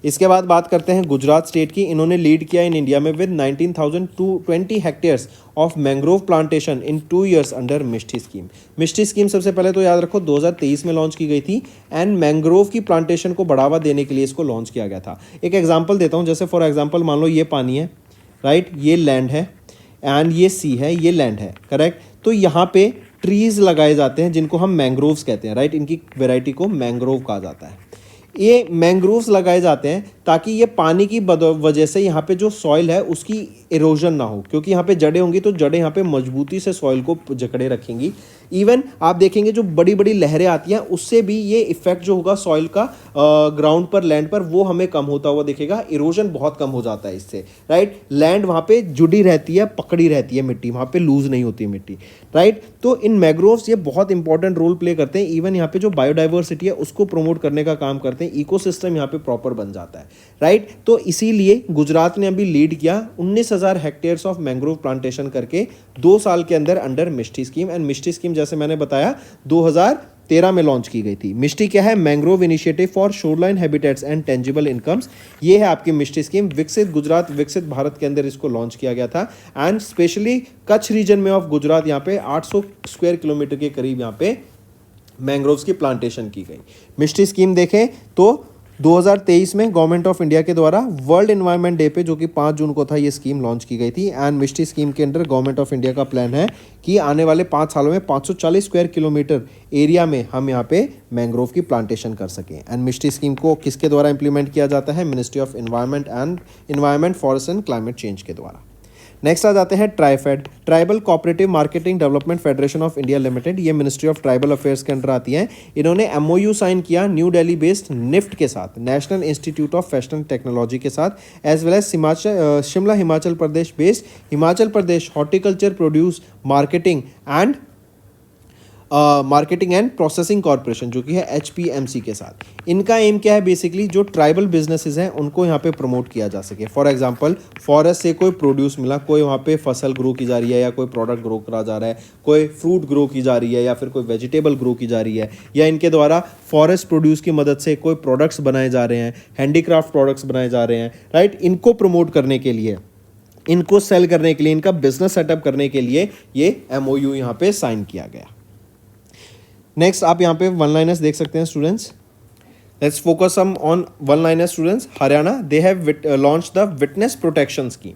Speaker 2: इसके बाद बात करते हैं गुजरात स्टेट की। इन्होंने लीड किया इन इंडिया में with 19,220 hectares of mangrove plantation in 2 years under Mishti scheme. Mishti scheme सबसे पहले तो याद रखो 2023 में लॉन्च की गई थी एंड मैंग्रोव की प्लांटेशन को बढ़ावा देने के लिए इसको लॉन्च किया गया था। एक एग्जाम्पल देता हूँ, जैसे फॉर एग्जाम्पल मान लो ये पानी है, राइट, ये लैंड है एंड ये सी है, ये लैंड है, करेक्ट। तो यहाँ पे ट्रीज लगाए जाते हैं जिनको हम मैंग्रोव्स कहते हैं, राइट। इनकी वेराइटी को मैंग्रोव कहा जाता है। ये मैंग्रोव्स लगाए जाते हैं ताकि ये पानी की वजह से यहाँ पे जो सॉइल है उसकी इरोजन ना हो, क्योंकि यहाँ पे जड़ें होंगी तो जड़ें यहाँ पे मजबूती से सॉइल को जकड़े रखेंगी। इवन आप देखेंगे जो बड़ी बड़ी लहरें आती हैं उससे भी ये इफेक्ट जो होगा सॉइल का ग्राउंड पर, लैंड पर, वो हमें कम होता हुआ दिखेगा। इरोजन बहुत कम हो जाता है इससे, राइट। लैंड वहाँ पे जुड़ी रहती है, पकड़ी रहती है मिट्टी, वहाँ पे लूज नहीं होती मिट्टी, राइट। तो इन मैंग्रोव्स ये बहुत इंपॉर्टेंट रोल प्ले करते हैं। इवन यहाँ पे जो बायोडाइवर्सिटी है उसको प्रमोट करने का काम करते हैं, इकोसिस्टम यहाँ पे प्रॉपर बन जाता है, राइट। तो इसीलिए गुजरात ने अभी लीड किया 19,000 हेक्टेयर्स ऑफ मैंग्रोव प्लांटेशन करके 2 साल के अंदर under Mishti scheme. And Mishti scheme जैसे मैंने बताया 2013 में लॉन्च की गई थी। मिष्टी क्या है? Mangrove initiative for shoreline habitats and tangible incomes. ये है आपकी मिष्टी स्कीम। विकसित गुजरात विकसित भारत के अंदर इसको लॉन्च किया गया था एंड स्पेशली कच्छ रीजन में ऑफ गुजरात यहाँ पे 800 स्क्वायर किलोमीटर के करीब यहाँ पे मैंग्रोव्स की प्लांटेशन की गई। मिष्टी स्कीम देखें तो 2023 में गवर्नमेंट ऑफ इंडिया के द्वारा वर्ल्ड एनवायरनमेंट डे पे जो कि 5 जून को था ये स्कीम लॉन्च की गई थी। एंड मिष्टी स्कीम के अंडर गवर्नमेंट ऑफ इंडिया का प्लान है कि आने वाले 5 सालों में 540 स्क्वायर किलोमीटर एरिया में हम यहाँ पे मैंग्रोव की प्लांटेशन कर सकें। एंड मिष्टी स्कीम को किसके द्वारा इंप्लीमेंट किया जाता है? Ministry of environment forest and climate change के द्वारा। नेक्स्ट आ जाते हैं TRIFED, tribal cooperative marketing development federation of India limited. ये मिनिस्ट्री ऑफ ट्राइबल अफेयर्स के अंडर आती हैं। इन्होंने एमओयू साइन किया न्यू दिल्ली बेस्ड निफ्ट के साथ, national institute of fashion technology के साथ, as well as Shimla Himachal Pradesh based Himachal Pradesh horticulture produce marketing and processing corporation जो कि है HPMC के साथ। इनका एम क्या है? बेसिकली जो ट्राइबल बिजनेसेस हैं उनको यहाँ पे प्रमोट किया जा सके। फॉर एग्जांपल फॉरेस्ट से कोई प्रोड्यूस मिला, कोई वहाँ पे फसल ग्रो की जा रही है या कोई प्रोडक्ट ग्रो करा जा रहा है, कोई फ्रूट ग्रो की जा रही है या फिर कोई वेजिटेबल ग्रो की जा रही है, या इनके द्वारा फॉरेस्ट प्रोड्यूस की मदद से कोई प्रोडक्ट्स बनाए जा रहे हैं, हैंडीक्राफ्ट प्रोडक्ट्स बनाए जा रहे हैं, राइट। इनको प्रमोट करने के लिए, इनको सेल करने के लिए, इनका बिजनेस सेटअप करने के लिए ये MOU यहाँ पे साइन किया गया। नेक्स्ट आप यहाँ पे वन लाइनर्स देख सकते हैं students. Let's focus some on one liner students. Haryana they have launch the witness protection scheme.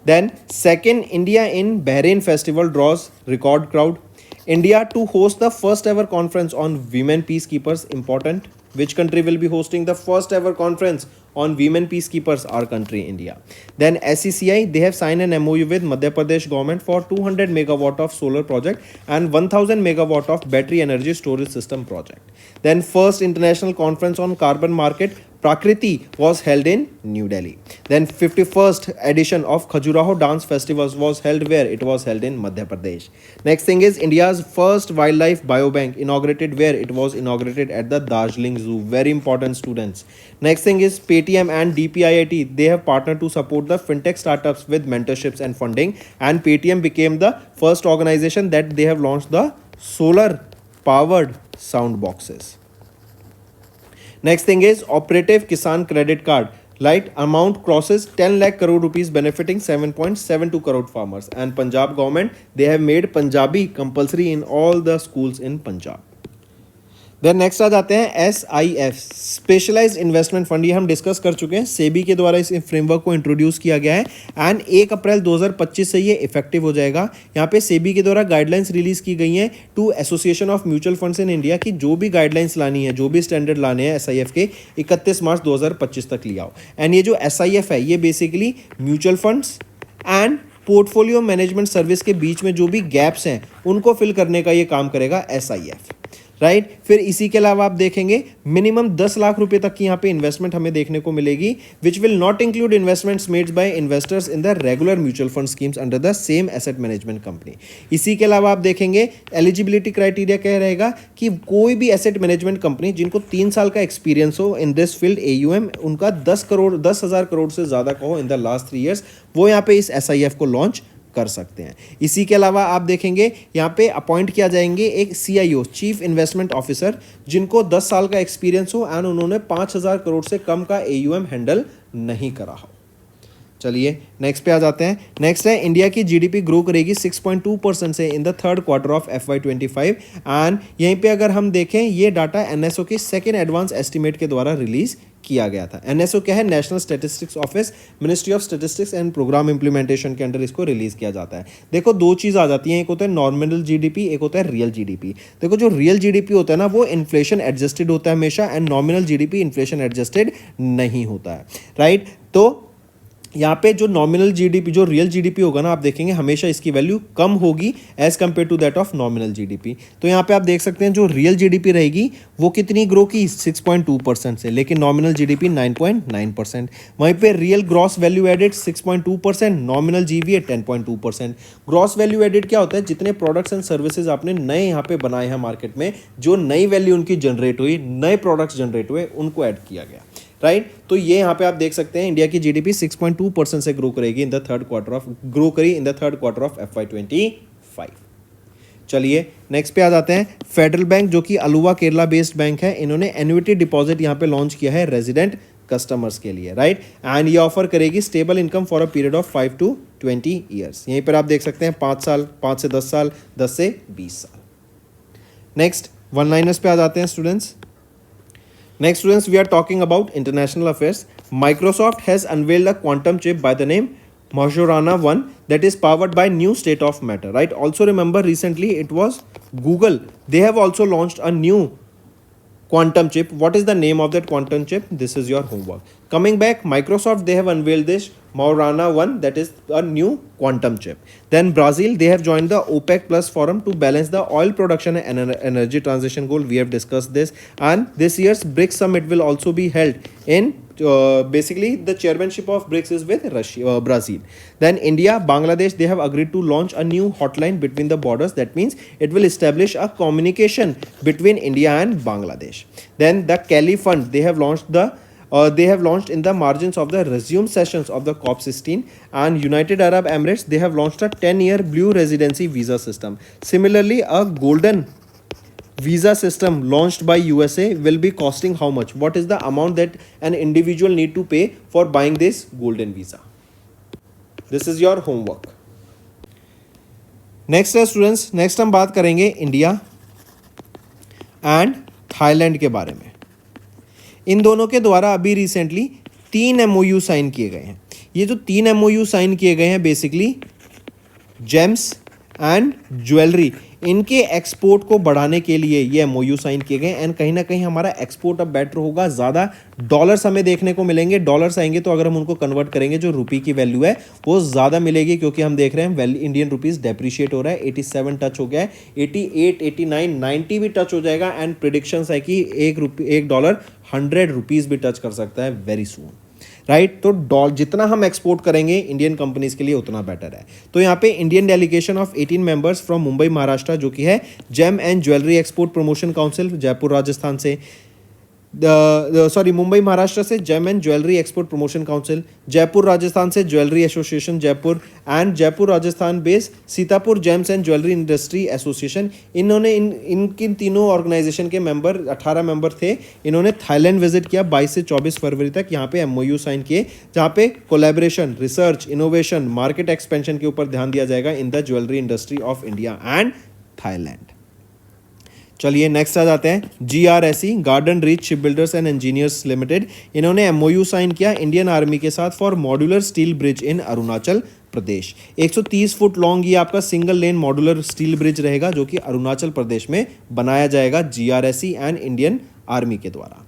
Speaker 2: Then second, India in Bahrain festival draws record crowd. India to host the first ever conference on women peacekeepers, important. Which country will be hosting the first ever conference on women peacekeepers? Our country, India. Then SECI, they have signed an MOU with Madhya Pradesh government for 200 megawatt of solar project and 1000 megawatt of battery energy storage system project. Then first international conference on carbon market Prakriti was held in New Delhi. Then 51st edition of Khajuraho Dance Festivals was held where? It was held in Madhya Pradesh. Next thing is India's first wildlife biobank inaugurated where? It was inaugurated at the Darjeeling Zoo. Very important, students. Next thing is Paytm and DPIIT. They have partnered to support the fintech startups with mentorships and funding, and Paytm became the first organization that they have launched the solar powered sound boxes. Next thing is Operative Kisan Credit Card. Right, amount crosses 10 lakh crore rupees benefiting 7.72 crore farmers. And Punjab government, they have made Punjabi compulsory in all the schools in Punjab. Then next आ जाते हैं SIF specialised investment fund. ये हम discuss कर चुके हैं. सेबी के द्वारा इस फ्रेमवर्क को इंट्रोड्यूस किया गया है एंड 1 अप्रैल 2025 से ये इफेक्टिव हो जाएगा. यहाँ पे सेबी के द्वारा गाइडलाइंस रिलीज की गई हैं to association of mutual funds in India की जो भी गाइडलाइंस लानी है, जो भी स्टैंडर्ड लाने हैं SIF के 31 मार्च 2025 तक लिया हो. एंड ये जो SIF है ये basically mutual funds and portfolio management service के बीच में जो भी गैप्स हैं उनको फिल करने का ये काम करेगा SIF. राइट फिर इसी के अलावा आप देखेंगे मिनिमम 10 लाख रुपए तक की यहाँ पे इन्वेस्टमेंट हमें देखने को मिलेगी which will not include investments made by investors in the regular mutual fund schemes under the same asset management company. इसी के अलावा आप देखेंगे एलिजिबिलिटी क्राइटेरिया क्या रहेगा कि कोई भी एसेट मैनेजमेंट कंपनी जिनको 3 साल का एक्सपीरियंस हो इन दिस फील्ड AUM उनका 10,000 करोड़ से ज्यादा का हो इन द लास्ट 3 years, वो यहाँ पे इस SIF को लॉन्च कर सकते हैं. इसी के अलावा आप देखेंगे यहाँ पे अपॉइंट किया जाएंगे एक CIO चीफ इन्वेस्टमेंट ऑफिसर जिनको 10 साल का एक्सपीरियंस हो एंड उन्होंने 5,000 करोड़ से कम का AUM हैंडल नहीं करा हो. चलिए नेक्स्ट पे आ जाते हैं. नेक्स्ट है इंडिया की GDP ग्रो करेगी 6.2% से in the third quarter of FY25 and यहीं पे अगर हम देखें ये डाटा NSO के सेकेंड एडवांस एस्टिमेट के द्वारा रिलीज किया गया था. NSO क्या है? National statistics office, ministry of statistics and programme implementation के अंडर इसको रिलीज किया जाता है. देखो दो चीज आ जाती है, एक होता है नॉमिनल GDP, एक होता है रियल GDP. देखो जो रियल GDP होता है ना वो इन्फ्लेशन एडजस्टेड होता है हमेशा and nominal GDP inflation adjusted नहीं होता है. राइट तो यहाँ पे जो नॉमिनल GDP जो रियल GDP होगा ना आप देखेंगे हमेशा इसकी वैल्यू कम होगी as compare to that of nominal GDP. तो यहाँ पे आप देख सकते हैं जो रियल GDP रहेगी वो कितनी ग्रो की 6.2% से, लेकिन नॉमिनल GDP 9.9%. वहीं पे real gross value added 6.2%, nominal GVA 10.2%. Gross value added क्या होता है? जितने प्रोडक्ट्स एंड सर्विसेज आपने नए यहाँ पे बनाए हैं मार्केट में, जो नई वैल्यू उनकी जनरेट हुई, नए प्रोडक्ट्स जनरेट हुए, उनको ऐड किया गया. राइट तो ये यहाँ पे आप देख सकते हैं इंडिया की GDP 6.2% से ग्रो करेगी इन the third quarter of FY25. चलिए नेक्स्ट पे आ जाते हैं. फेडरल बैंक जो कि अलुवा केरला बेस्ड बैंक है, इन्होंने एन्युटी डिपॉजिट यहाँ पे लॉन्च किया है रेजिडेंट कस्टमर्स के लिए. राइट एंड ये ऑफर करेगी stable income for a period of 5 to 20 years. यहीं पर आप देख सकते हैं 5 साल, 5 से 10 साल, 10 से 20 साल. नेक्स्ट वन लाइनर्स पे आ जाते हैं students. Next students, we are talking about international affairs. Microsoft has unveiled a quantum chip by the name Majorana 1 that is powered by new state of matter. Right? Also remember recently it was Google. They have also launched a new quantum chip. What is the name of that quantum chip? This is your homework. Coming back, Microsoft, they have unveiled this Majorana 1 that is a new quantum chip. Then Brazil, they have joined the OPEC Plus forum to balance the oil production and energy transition goal. We have discussed this. And this year's BRICS summit will also be held in basically the chairmanship of BRICS is with Brazil. Then India, Bangladesh, they have agreed to launch a new hotline between the borders. That means it will establish a communication between India and Bangladesh. Then the Kelly Fund, they have launched in the margins of the resume sessions of the COP16. And United Arab Emirates, they have launched a 10-year blue residency visa system. Similarly, a golden visa system launched by USA will be costing how much? What is the amount that an individual need to pay for buying this golden visa? This is your homework. Next है students, next हम बात करेंगे India and Thailand के बारे में. इन दोनों के द्वारा अभी रिसेंटली 3 MOU साइन किए गए हैं। ये जो 3 MOU साइन किए गए हैं बेसिकली जेम्स एंड ज्वेलरी, इनके एक्सपोर्ट को बढ़ाने के लिए ये MOU साइन किए गए एंड कहीं ना कहीं हमारा एक्सपोर्ट अब बेटर होगा, ज़्यादा डॉलर्स हमें देखने को मिलेंगे। डॉलर्स आएंगे तो अगर हम उनको कन्वर्ट करेंगे जो रुपी की वैल्यू है वो ज़्यादा मिलेगी, क्योंकि हम देख रहे हैं इंडियन रुपीज़ डेप्रिशिएट हो रहा है। 87 टच हो गया है, 88, 89, 90 भी टच हो जाएगा एंड प्रिडिक्शंस है कि एक डॉलर 100 रुपीज़ भी टच कर सकता है वेरी सून, राइट। तो जितना हम एक्सपोर्ट करेंगे इंडियन कंपनीज के लिए उतना बेटर है। तो यहाँ पे Indian delegation of 18 members from Mumbai Maharashtra, जो कि है gem and jewellery export promotion council Jaipur Rajasthan से, मुंबई महाराष्ट्र से gem and jewellery export promotion council, Jaipur Rajasthan से jewellery association Jaipur and Jaipur Rajasthan based Sitapur gems and jewellery industry association. इन्होंने इनकी तीनों ऑर्गेनाइजेशन के मेंबर 18 मेंबर थे। इन्होंने थाईलैंड विजिट किया 22 से 24 फरवरी तक। यहाँ पे MOU साइन किए जहाँ पे collaboration, research, innovation, market expansion के ऊपर ध्यान दिया जाएगा in the jewellery industry of India and Thailand. चलिए नेक्स्ट आ जाते हैं GRSE, garden reach ship builders and engineers limited. इन्होंने MOU साइन किया इंडियन आर्मी के साथ for modular steel bridge in Arunachal Pradesh. 130 foot long ये आपका single lane modular steel bridge रहेगा जो कि अरुणाचल प्रदेश में बनाया जाएगा GRSE एंड इंडियन आर्मी के द्वारा।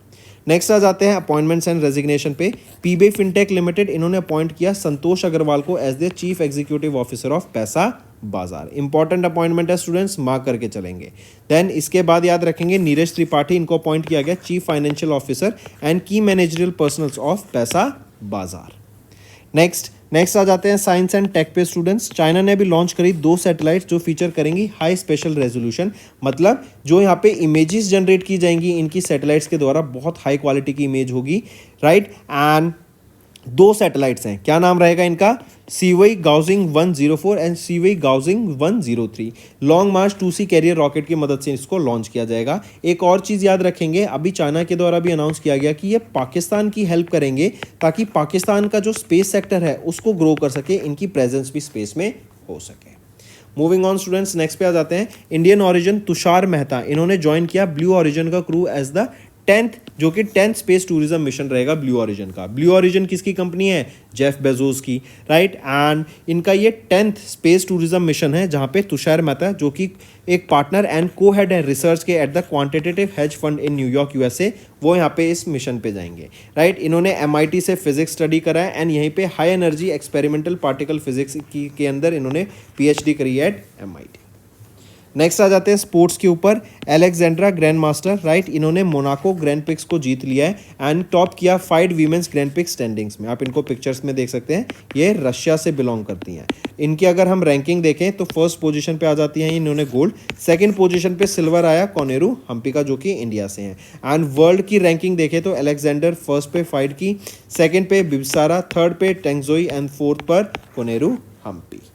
Speaker 2: नेक्स्ट आ जाते हैं अपॉइंटमेंट्स एंड रेजिग्नेशन पे। पीबी फिनटेक लिमिटेड, इन्होंने अपॉइंट किया संतोष अग्रवाल को as the chief executive officer of Paisa Bazaar. Important appointment है स्टूडेंट्स, मार्क करके चलेंगे। देन इसके बाद याद रखेंगे नीरज त्रिपाठी, इनको अपॉइंट किया गया चीफ फाइनेंशियल ऑफिसर एंड की मैनेजरियल पर्सनल्स ऑफ पैसा बाजार। नेक्स्ट आ जाते हैं साइंस एंड टेक पे स्टूडेंट्स। चाइना ने अभी लॉन्च करी 2 सैटेलाइट्स जो फीचर करेंगी हाई स्पेशल रेजोल्यूशन, मतलब जो यहाँ पे इमेजेस जनरेट की जाएंगी इनकी सैटेलाइट्स के द्वारा बहुत हाई क्वालिटी की इमेज होगी, राइट। एंड 2 सैटेलाइट्स हैं, क्या नाम रहेगा इनका, Siwei Gaojing 104 and Siwei Gaojing 103। Long March 2C carrier rocket की मदद से इसको लॉन्च किया जाएगा। एक और चीज़ याद रखेंगे, अभी चाइना के द्वारा भी अनाउंस किया गया कि ये पाकिस्तान की हेल्प करेंगे ताकि पाकिस्तान का जो स्पेस सेक्टर है उसको ग्रो कर सके, इनकी प्रेजेंस भी स्पेस में हो सके। मूविंग ऑन स्टूडेंट्स, नेक्स्ट पे आ जाते हैं इंडियन ओरिजिन तुषार मेहता, इन्होंने ज्वाइन किया ब्लू ओरिजिन का क्रू एज द 10th, जो कि 10th स्पेस टूरिज्म मिशन रहेगा ब्लू ओरिजिन का। ब्लू ओरिजिन किसकी कंपनी है, जेफ बेजोस की, राइट। एंड इनका ये 10th स्पेस टूरिज्म मिशन है जहां पे तुषार मेहता जो कि एक पार्टनर एंड को हेड है रिसर्च के at the quantitative hedge fund in New York USA, वो यहाँ पे इस मिशन पे जाएंगे, राइट। इन्होंने MIT से फिजिक्स स्टडी करा है एंड यहीं पे high energy experimental particle physics के अंदर इन्होंने PhD करी है एट MIT। नेक्स्ट आ जाते हैं स्पोर्ट्स के ऊपर। एलेक्जेंड्रा ग्रैंड मास्टर, राइट, इन्होंने मोनाको ग्रैंड पिक्स को जीत लिया है एंड टॉप किया 5 वीमेंस ग्रैंड पिक्स स्टैंडिंग्स में। आप इनको पिक्चर्स में देख सकते हैं, ये रशिया से बिलोंग करती हैं। इनकी अगर हम रैंकिंग देखें तो फर्स्ट पोजीशन पे आ जाती हैं, इन्होंने गोल्ड। सेकंड पोजीशन पे सिल्वर आया कोनेरू हम्पी जो कि इंडिया से हैं। एंड वर्ल्ड की रैंकिंग देखें तो अलेक्जेंडर फर्स्ट पे 5 की, सेकंड पे बिब्सारा, थर्ड पे टेंगजोई एंड फोर्थ पर कोनेरू हम्पी।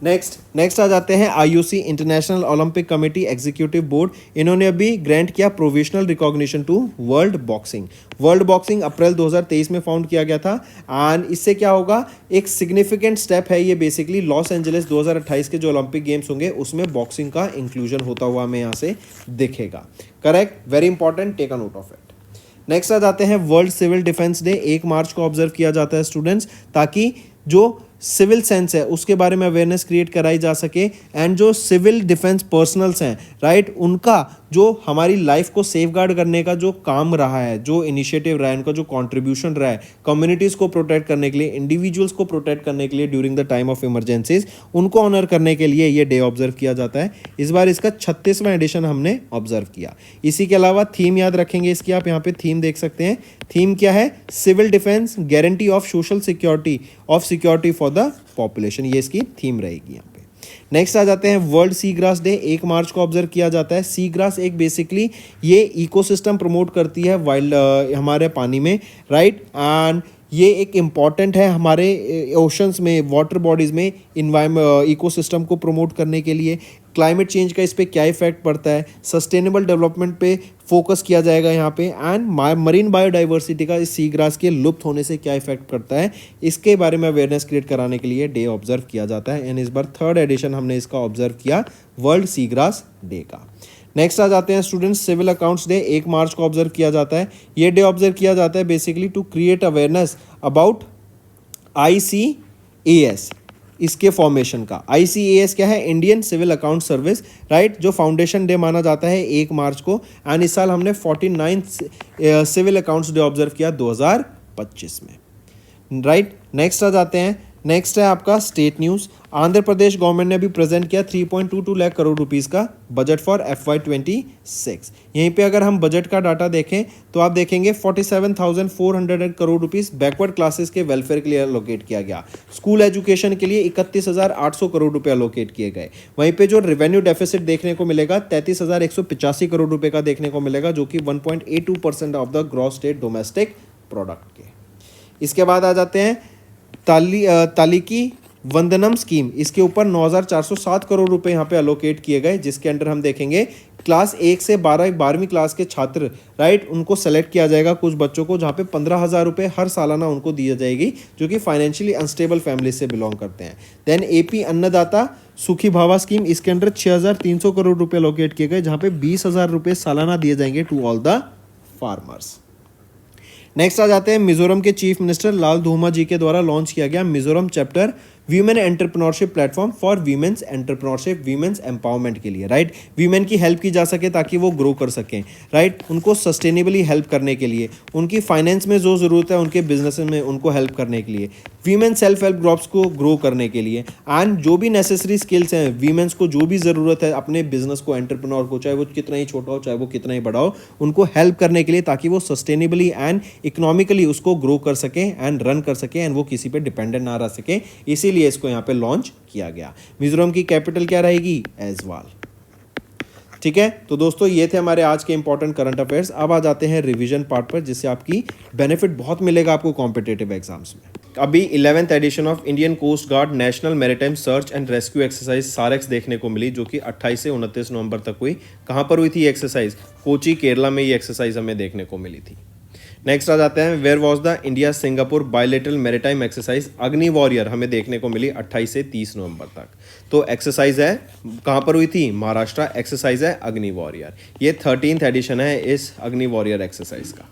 Speaker 2: नेक्स्ट आ जाते हैं IOC International Olympic Committee Executive Board, इन्होंने अभी ग्रांट किया provisional recognition to World Boxing April 2023 में फाउंड किया गया था। एंड इससे क्या होगा, एक सिग्निफिकेंट स्टेप है ये, बेसिकली लॉस एंजलिस 2028 के जो ओलंपिक गेम्स होंगे उसमें बॉक्सिंग का इंक्लूजन होता हुआ हमें यहाँ से दिखेगा। Correct, very important, take a note of it. Next आ जाते हैं वर्ल्ड सिविल डिफेंस डे, 1 मार्च को ऑब्जर्व किया जाता है स्टूडेंट्स, ताकि जो सिविल सेंस है उसके बारे में अवेयरनेस क्रिएट कराई जा सके एंड जो सिविल डिफेंस पर्सनल्स हैं, राइट, उनका जो हमारी लाइफ को सेफगार्ड करने का जो काम रहा है, जो इनिशिएटिव रहा है, उनका जो कंट्रीब्यूशन रहा है कम्युनिटीज़ को प्रोटेक्ट करने के लिए, इंडिविजुअल्स को प्रोटेक्ट करने के लिए during the time of emergencies, उनको ऑनर करने के लिए ये डे ऑब्जर्व किया जाता है। इस बार इसका 36वां एडिशन हमने ऑब्जर्व किया। इसी के अलावा थीम याद रखेंगे इसकी, आप यहाँ पे थीम देख सकते हैं। थीम क्या है, civil defence guarantee of social security for the population, ये इसकी थीम रहेगी यहाँ पे। नेक्स्ट आ जाते हैं वर्ल्ड सी ग्रास डे, 1 मार्च को ऑब्जर्व किया जाता है। सी ग्रास एक बेसिकली ये इकोसिस्टम प्रमोट करती है वाइल्ड हमारे पानी में, राइट। एंड ये एक इम्पॉर्टेंट है हमारे ओशंस में, वाटर बॉडीज़ में इकोसिस्टम को प्रमोट करने के लिए। क्लाइमेट चेंज का इस पर क्या इफेक्ट पड़ता है, सस्टेनेबल डेवलपमेंट पे फोकस किया जाएगा यहाँ पे, एंड मरीन बायोडाइवर्सिटी का इस सी ग्रास के लुप्त होने से क्या इफेक्ट पड़ता है, इसके बारे में अवेयरनेस क्रिएट कराने के लिए डे ऑब्जर्व किया जाता है। एंड इस बार 3rd एडिशन हमने इसका ऑब्जर्व किया वर्ल्ड सी ग्रास डे का।
Speaker 3: नेक्स्ट आ जाते हैं स्टूडेंट्स सिविल अकाउंट्स डे, 1 मार्च को ऑब्जर्व किया जाता है। ये डे ऑब्जर्व किया जाता है basically to create awareness about ICAS, इसके फॉर्मेशन का। ICAS क्या है? Indian civil account service, right, जो फाउंडेशन डे माना जाता है 1 मार्च को। एंड इस साल हमने 49th civil accounts day observe किया 2025 में, राइट। नेक्स्ट आ जाते हैं, नेक्स्ट है आपका state news. Andhra Pradesh government ने अभी प्रेजेंट किया 3.22 लाख करोड़ रुपीस का बजट फॉर FY26। यहीं पे अगर हम बजट का डाटा देखें तो आप देखेंगे 47,400 करोड़ रुपीस बैकवर्ड क्लासेस के वेलफेयर के लिए अलोकेट किया गया। स्कूल एजुकेशन के लिए 31,800 करोड़ रुपए अलोकेट किए गए। वहीं पे जो रेवेन्यू डेफिसिट देखने को मिलेगा 33,185 करोड़ रुपए का देखने को मिलेगा, जो कि 1.82% of the gross state domestic product के। इसके बाद आ जाते हैं तालिकी वंदनम स्कीम। इसके ऊपर 9,407 करोड़ रुपए यहाँ पे अलोकेट किए गए, जिसके अंडर हम देखेंगे क्लास 1 से 12वीं क्लास के छात्र, राइट, उनको सेलेक्ट किया जाएगा कुछ बच्चों को, जहाँ पे 15,000 रुपये हर सालाना उनको दिया जाएगी, जो कि फाइनेंशियली अनस्टेबल फैमिली से बिलोंग करते हैं। देन AP अन्नदाता सुखी भावा स्कीम, इसके अंडर 6,300 करोड़ रुपये अलोकेट किए गए, जहाँ पे 20,000 रुपये सालाना दिए जाएंगे to all the farmers. Next आ जाते हैं मिजोरम के चीफ मिनिस्टर लाल धूमा जी के द्वारा लॉन्च किया गया Mizoram chapter women entrepreneurship platform for women's entrepreneurship, women's empowerment के लिए, राइट। वीमेन की हेल्प की जा सके ताकि वो ग्रो कर सकें, राइट, उनको सस्टेनेबली हेल्प करने के लिए, उनकी फाइनेंस में जो ज़रूरत है उनके बिजनेस में उनको हेल्प करने के लिए, वीमेन सेल्फ हेल्प ग्रुप्स को ग्रो करने के लिए, एंड जो भी नेसेसरी स्किल्स हैं वीमेंस को जो भी ज़रूरत है अपने बिजनेस को, एंटरप्रेन्योर को, चाहे वो कितना ही छोटा हो चाहे वो कितना ही बड़ा हो, उनको हेल्प करने के लिए, ताकि वो सस्टेनेबली एंड इकोनॉमिकली उसको ग्रो कर सकें एंड रन कर सकें एंड वो किसी पे डिपेंडेंट ना रह सकें। इसीलिए इसको यहाँ पे लॉन्च किया गया। मिजोरम की कैपिटल क्या रहेगी? ऐजवाल। ठीक है, तो दोस्तों ये थे हमारे आज के इंपॉर्टेंट करंट अफेयर्स। अब आ जाते हैं रिवीजन पार्ट पर, जिससे आपकी बेनिफिट बहुत मिलेगा आपको कॉम्पिटेटिव एग्जाम्स में। अभी 11th edition of Indian coast guard national maritime search and rescue exercise SAREX देखने को मिली, जो कि 28 से 29 नवंबर तक हुई। कहाँ पर हुई थी ये एक्सरसाइज? कोची, केरला में ये एक्सरसाइज हमें देखने को मिली थी। नेक्स्ट आ जाते हैं, where was the India Singapore bilateral maritime exercise Agni warrior, हमें देखने को मिली 28 से 30 नवंबर तक। तो एक्सरसाइज है कहाँ पर हुई थी? महाराष्ट्र। एक्सरसाइज है अग्नि वॉरियर। ये 13th एडिशन है इस अग्नि वॉरियर एक्सरसाइज का।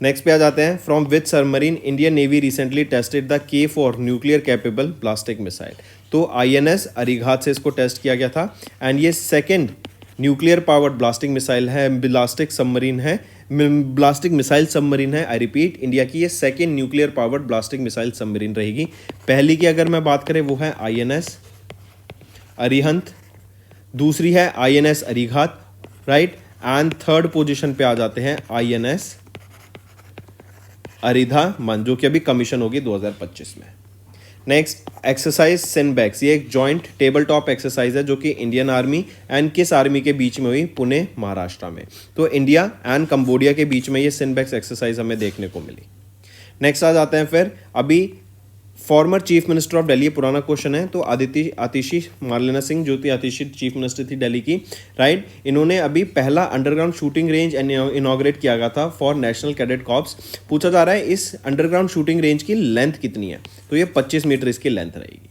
Speaker 3: नेक्स्ट पे आ जाते हैं, from which submarine Indian navy recently tested the K4 nuclear capable ballistic missile. तो INS अरिघात से इसको टेस्ट किया गया था, एंड ये second nuclear powered ballistic missile है, ब्लास्टिक सबमरीन है, ब्लास्टिक मिसाइल सबमरीन है। आई रिपीट, इंडिया की ये second nuclear powered ballistic missile submarine रहेगी। पहली की अगर मैं बात करें वो है INS अरिहंत, दूसरी है INS Arighat, right, and third position पे आ जाते हैं INS अरिधा मन, जो कि अभी कमीशन होगी 2025 में। नेक्स्ट एक्सरसाइज सिनबैक्स, ये एक जॉइंट टेबल टॉप एक्सरसाइज है जो कि इंडियन आर्मी एंड किस आर्मी के बीच में हुई? पुणे, महाराष्ट्र में। तो इंडिया एंड कंबोडिया के बीच में ये सिनबैक्स एक्सरसाइज हमें देखने को मिली। नेक्स्ट आ जाते हैं फिर, अभी former chief minister of Delhi, पुराना क्वेश्चन है, तो आतिशी मार्लेना सिंह जो थी आतिशी चीफ मिनिस्टर थी दिल्ली की, राइट, इन्होंने अभी पहला अंडरग्राउंड शूटिंग रेंज इनॉग्रेट किया गया था फॉर नेशनल कैडेट कॉर्प्स। पूछा जा रहा है इस अंडरग्राउंड शूटिंग रेंज की लेंथ कितनी है? तो ये 25 मीटर इसकी लेंथ रहेगी।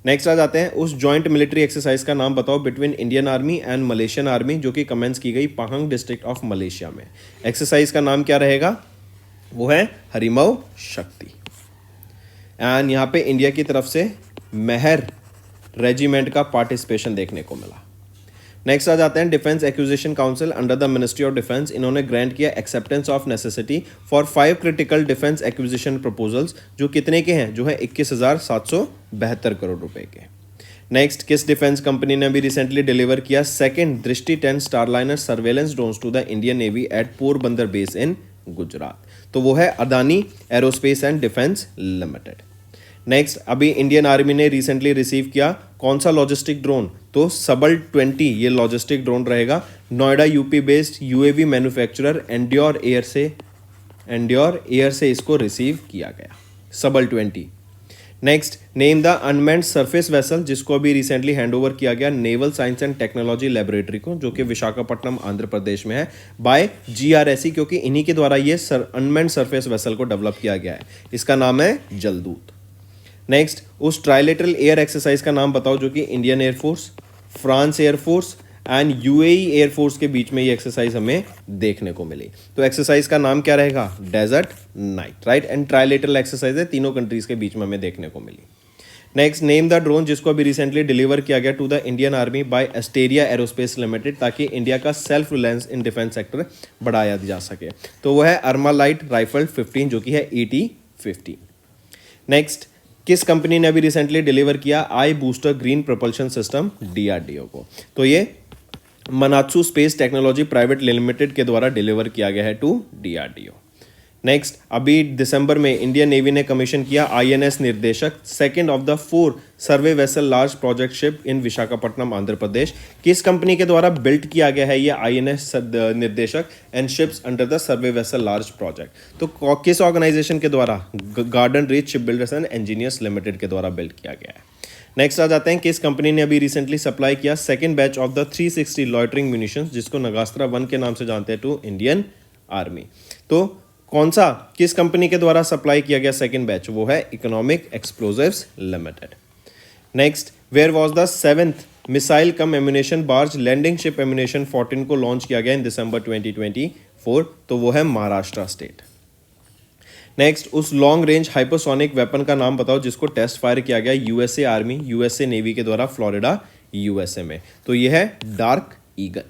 Speaker 3: नेक्स्ट आ जाते हैं, उस जॉइंट मिलिट्री एक्सरसाइज का नाम बताओ between Indian army and Malaysian army, जो कि कमेंस की गई पहांग डिस्ट्रिक्ट ऑफ मलेशिया में। एक्सरसाइज का नाम क्या रहेगा? वो है हरिमव शक्ति। एंड यहाँ पे इंडिया की तरफ से मेहर रेजिमेंट का पार्टिसिपेशन देखने को मिला। नेक्स्ट आ जाते हैं, defence acquisition council under the ministry of defence, इन्होंने ग्रांट किया acceptance of necessity for 5 critical defence acquisition proposals, जो कितने के हैं? जो है 21,772 करोड़ रुपए के। नेक्स्ट, किस डिफेंस कंपनी ने अभी रिसेंटली डिलीवर किया second Drishti 10 starliner surveillance drones to the Indian navy at Porbandar base in Gujarat? तो वो है Adani aerospace and defence limited. Next, अभी इंडियन आर्मी ने रिसेंटली रिसीव किया कौन सा लॉजिस्टिक ड्रोन? तो सबल 20 ये लॉजिस्टिक ड्रोन रहेगा। Noida UP based UAV manufacturer endure air से इसको रिसीव किया गया, सबल 20। Next, name the unmanned surface vessel, जिसको अभी रिसेंटली हैंड ओवर किया गया naval science and technology laboratory को, जो कि विशाखापट्टनम आंध्र प्रदेश में है, बाय GRSE, क्योंकि इन्हीं के द्वारा ये अनमैन्ड सरफेस वेसल को डेवलप किया गया है। इसका नाम है जलदूत। नेक्स्ट, उस ट्राइलेटरल एयर एक्सरसाइज का नाम बताओ जो कि Indian air force, France air force and UAE air force के बीच में ये एक्सरसाइज हमें देखने को मिली। तो एक्सरसाइज का नाम क्या रहेगा? Desert night, right. And trilateral exercise है, तीनों कंट्रीज के बीच में हमें देखने को मिली। नेक्स्ट, नेम द ड्रोन जिसको अभी रिसेंटली डिलीवर किया गया to the Indian army by Asteria aerospace limited, ताकि इंडिया का self reliance in defence sector बढ़ाया जा सके। तो वो है अर्मालाइट राइफल 15 जो कि है ET-50। नेक्स्ट, किस कंपनी ने अभी रिसेंटली डिलीवर किया आई booster green propulsion system DRDO को? तो ये मनात्सु स्पेस टेक्नोलॉजी प्राइवेट लिमिटेड के द्वारा डिलीवर किया गया है टू DRDO। नेक्स्ट, अभी दिसंबर में इंडियन नेवी ने कमीशन किया INS Nirdeshak, second of the 4 survey vessel large project ship in Visakhapatnam Andhra Pradesh. किस कंपनी के द्वारा बिल्ट किया गया है ये INS निर्देशक and ships under the survey vessel large project? तो किस ऑर्गेनाइजेशन के द्वारा? Garden reach ship builders and engineers limited के द्वारा बिल्ट किया गया है। नेक्स्ट आ जाते हैं, किस कंपनी ने अभी रिसेंटली सप्लाई किया second batch of the 360 loitering munitions जिसको नगास्त्रा 1 के नाम से जानते हैं टू इंडियन आर्मी? तो कौन सा, किस कंपनी के द्वारा सप्लाई किया गया सेकंड बैच? वो है economic explosives limited. Next, where was the 7th missile cum ammunition barge landing ship ammunition 14 को लॉन्च किया गया इन दिसंबर 2024? तो वो है महाराष्ट्र स्टेट। नेक्स्ट, उस लॉन्ग रेंज हाइपरसोनिक वेपन का नाम बताओ जिसको टेस्ट फायर किया गया USA आर्मी USA नेवी के द्वारा फ्लोरिडा USA में? तो ये है डार्क ईगल।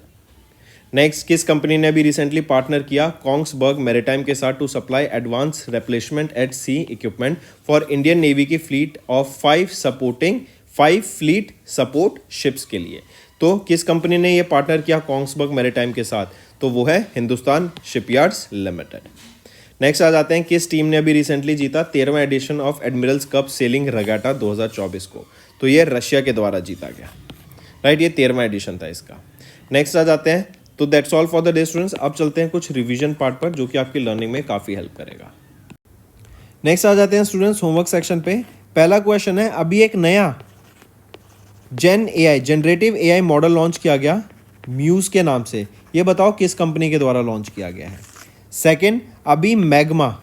Speaker 3: नेक्स्ट, किस कंपनी ने अभी रिसेंटली पार्टनर किया कॉन्ग्सबर्ग मैरीटाइम के साथ to supply advance replacement at sea equipment for Indian navy की fleet of 5 fleet support ships के लिए? तो किस कंपनी ने ये पार्टनर किया कॉन्ग्सबर्ग मैरीटाइम के साथ? तो वो है हिंदुस्तान शिपयार्ड्स लिमिटेड। नेक्स्ट आ जाते हैं, किस टीम ने अभी रिसेंटली जीता 13वां edition of admirals cup sailing regatta 2024 को? तो ये रशिया के द्वारा जीता गया, राइट। ये 13वां एडिशन था इसका। नेक्स्ट आ जाते हैं, तो that's all for the day students. अब चलते हैं कुछ रिवीजन पार्ट पर जो कि आपकी लर्निंग में काफ़ी हेल्प करेगा। नेक्स्ट आ जाते हैं स्टूडेंट्स होमवर्क सेक्शन पे। पहला क्वेश्चन है, अभी एक नया जनरेटिव AI मॉडल लॉन्च किया गया म्यूज के नाम से, ये बताओ किस कंपनी के द्वारा लॉन्च किया गया है? सेकंड, अभी मैग्मा,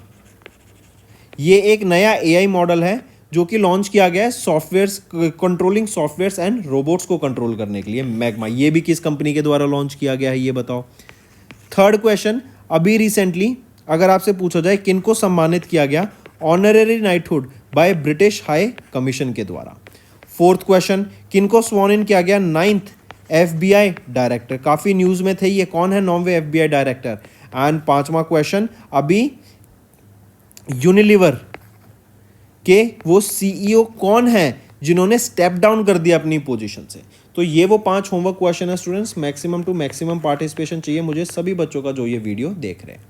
Speaker 3: ये एक नया AI मॉडल है जो कि लॉन्च किया गया है softwares controlling softwares and robots को कंट्रोल करने के लिए, मैग्मा। ये भी किस कंपनी के द्वारा लॉन्च किया गया है ये बताओ। थर्ड क्वेश्चन, अभी रिसेंटली अगर आपसे पूछा जाए किनको सम्मानित किया गया honorary knighthood by British high commission के द्वारा? फोर्थ क्वेश्चन, किनको स्वॉन इन किया गया 9th FBI डायरेक्टर? काफ़ी न्यूज़ में थे, ये कौन है 9वें FBI डायरेक्टर? एंड पांचवा क्वेश्चन, अभी यूनिलीवर के वो CEO कौन है जिन्होंने स्टेप डाउन कर दिया अपनी पोजीशन से? तो ये वो 5 होमवर्क क्वेश्चन है students. Maximum to maximum participation चाहिए मुझे सभी बच्चों का जो ये वीडियो देख रहे हैं।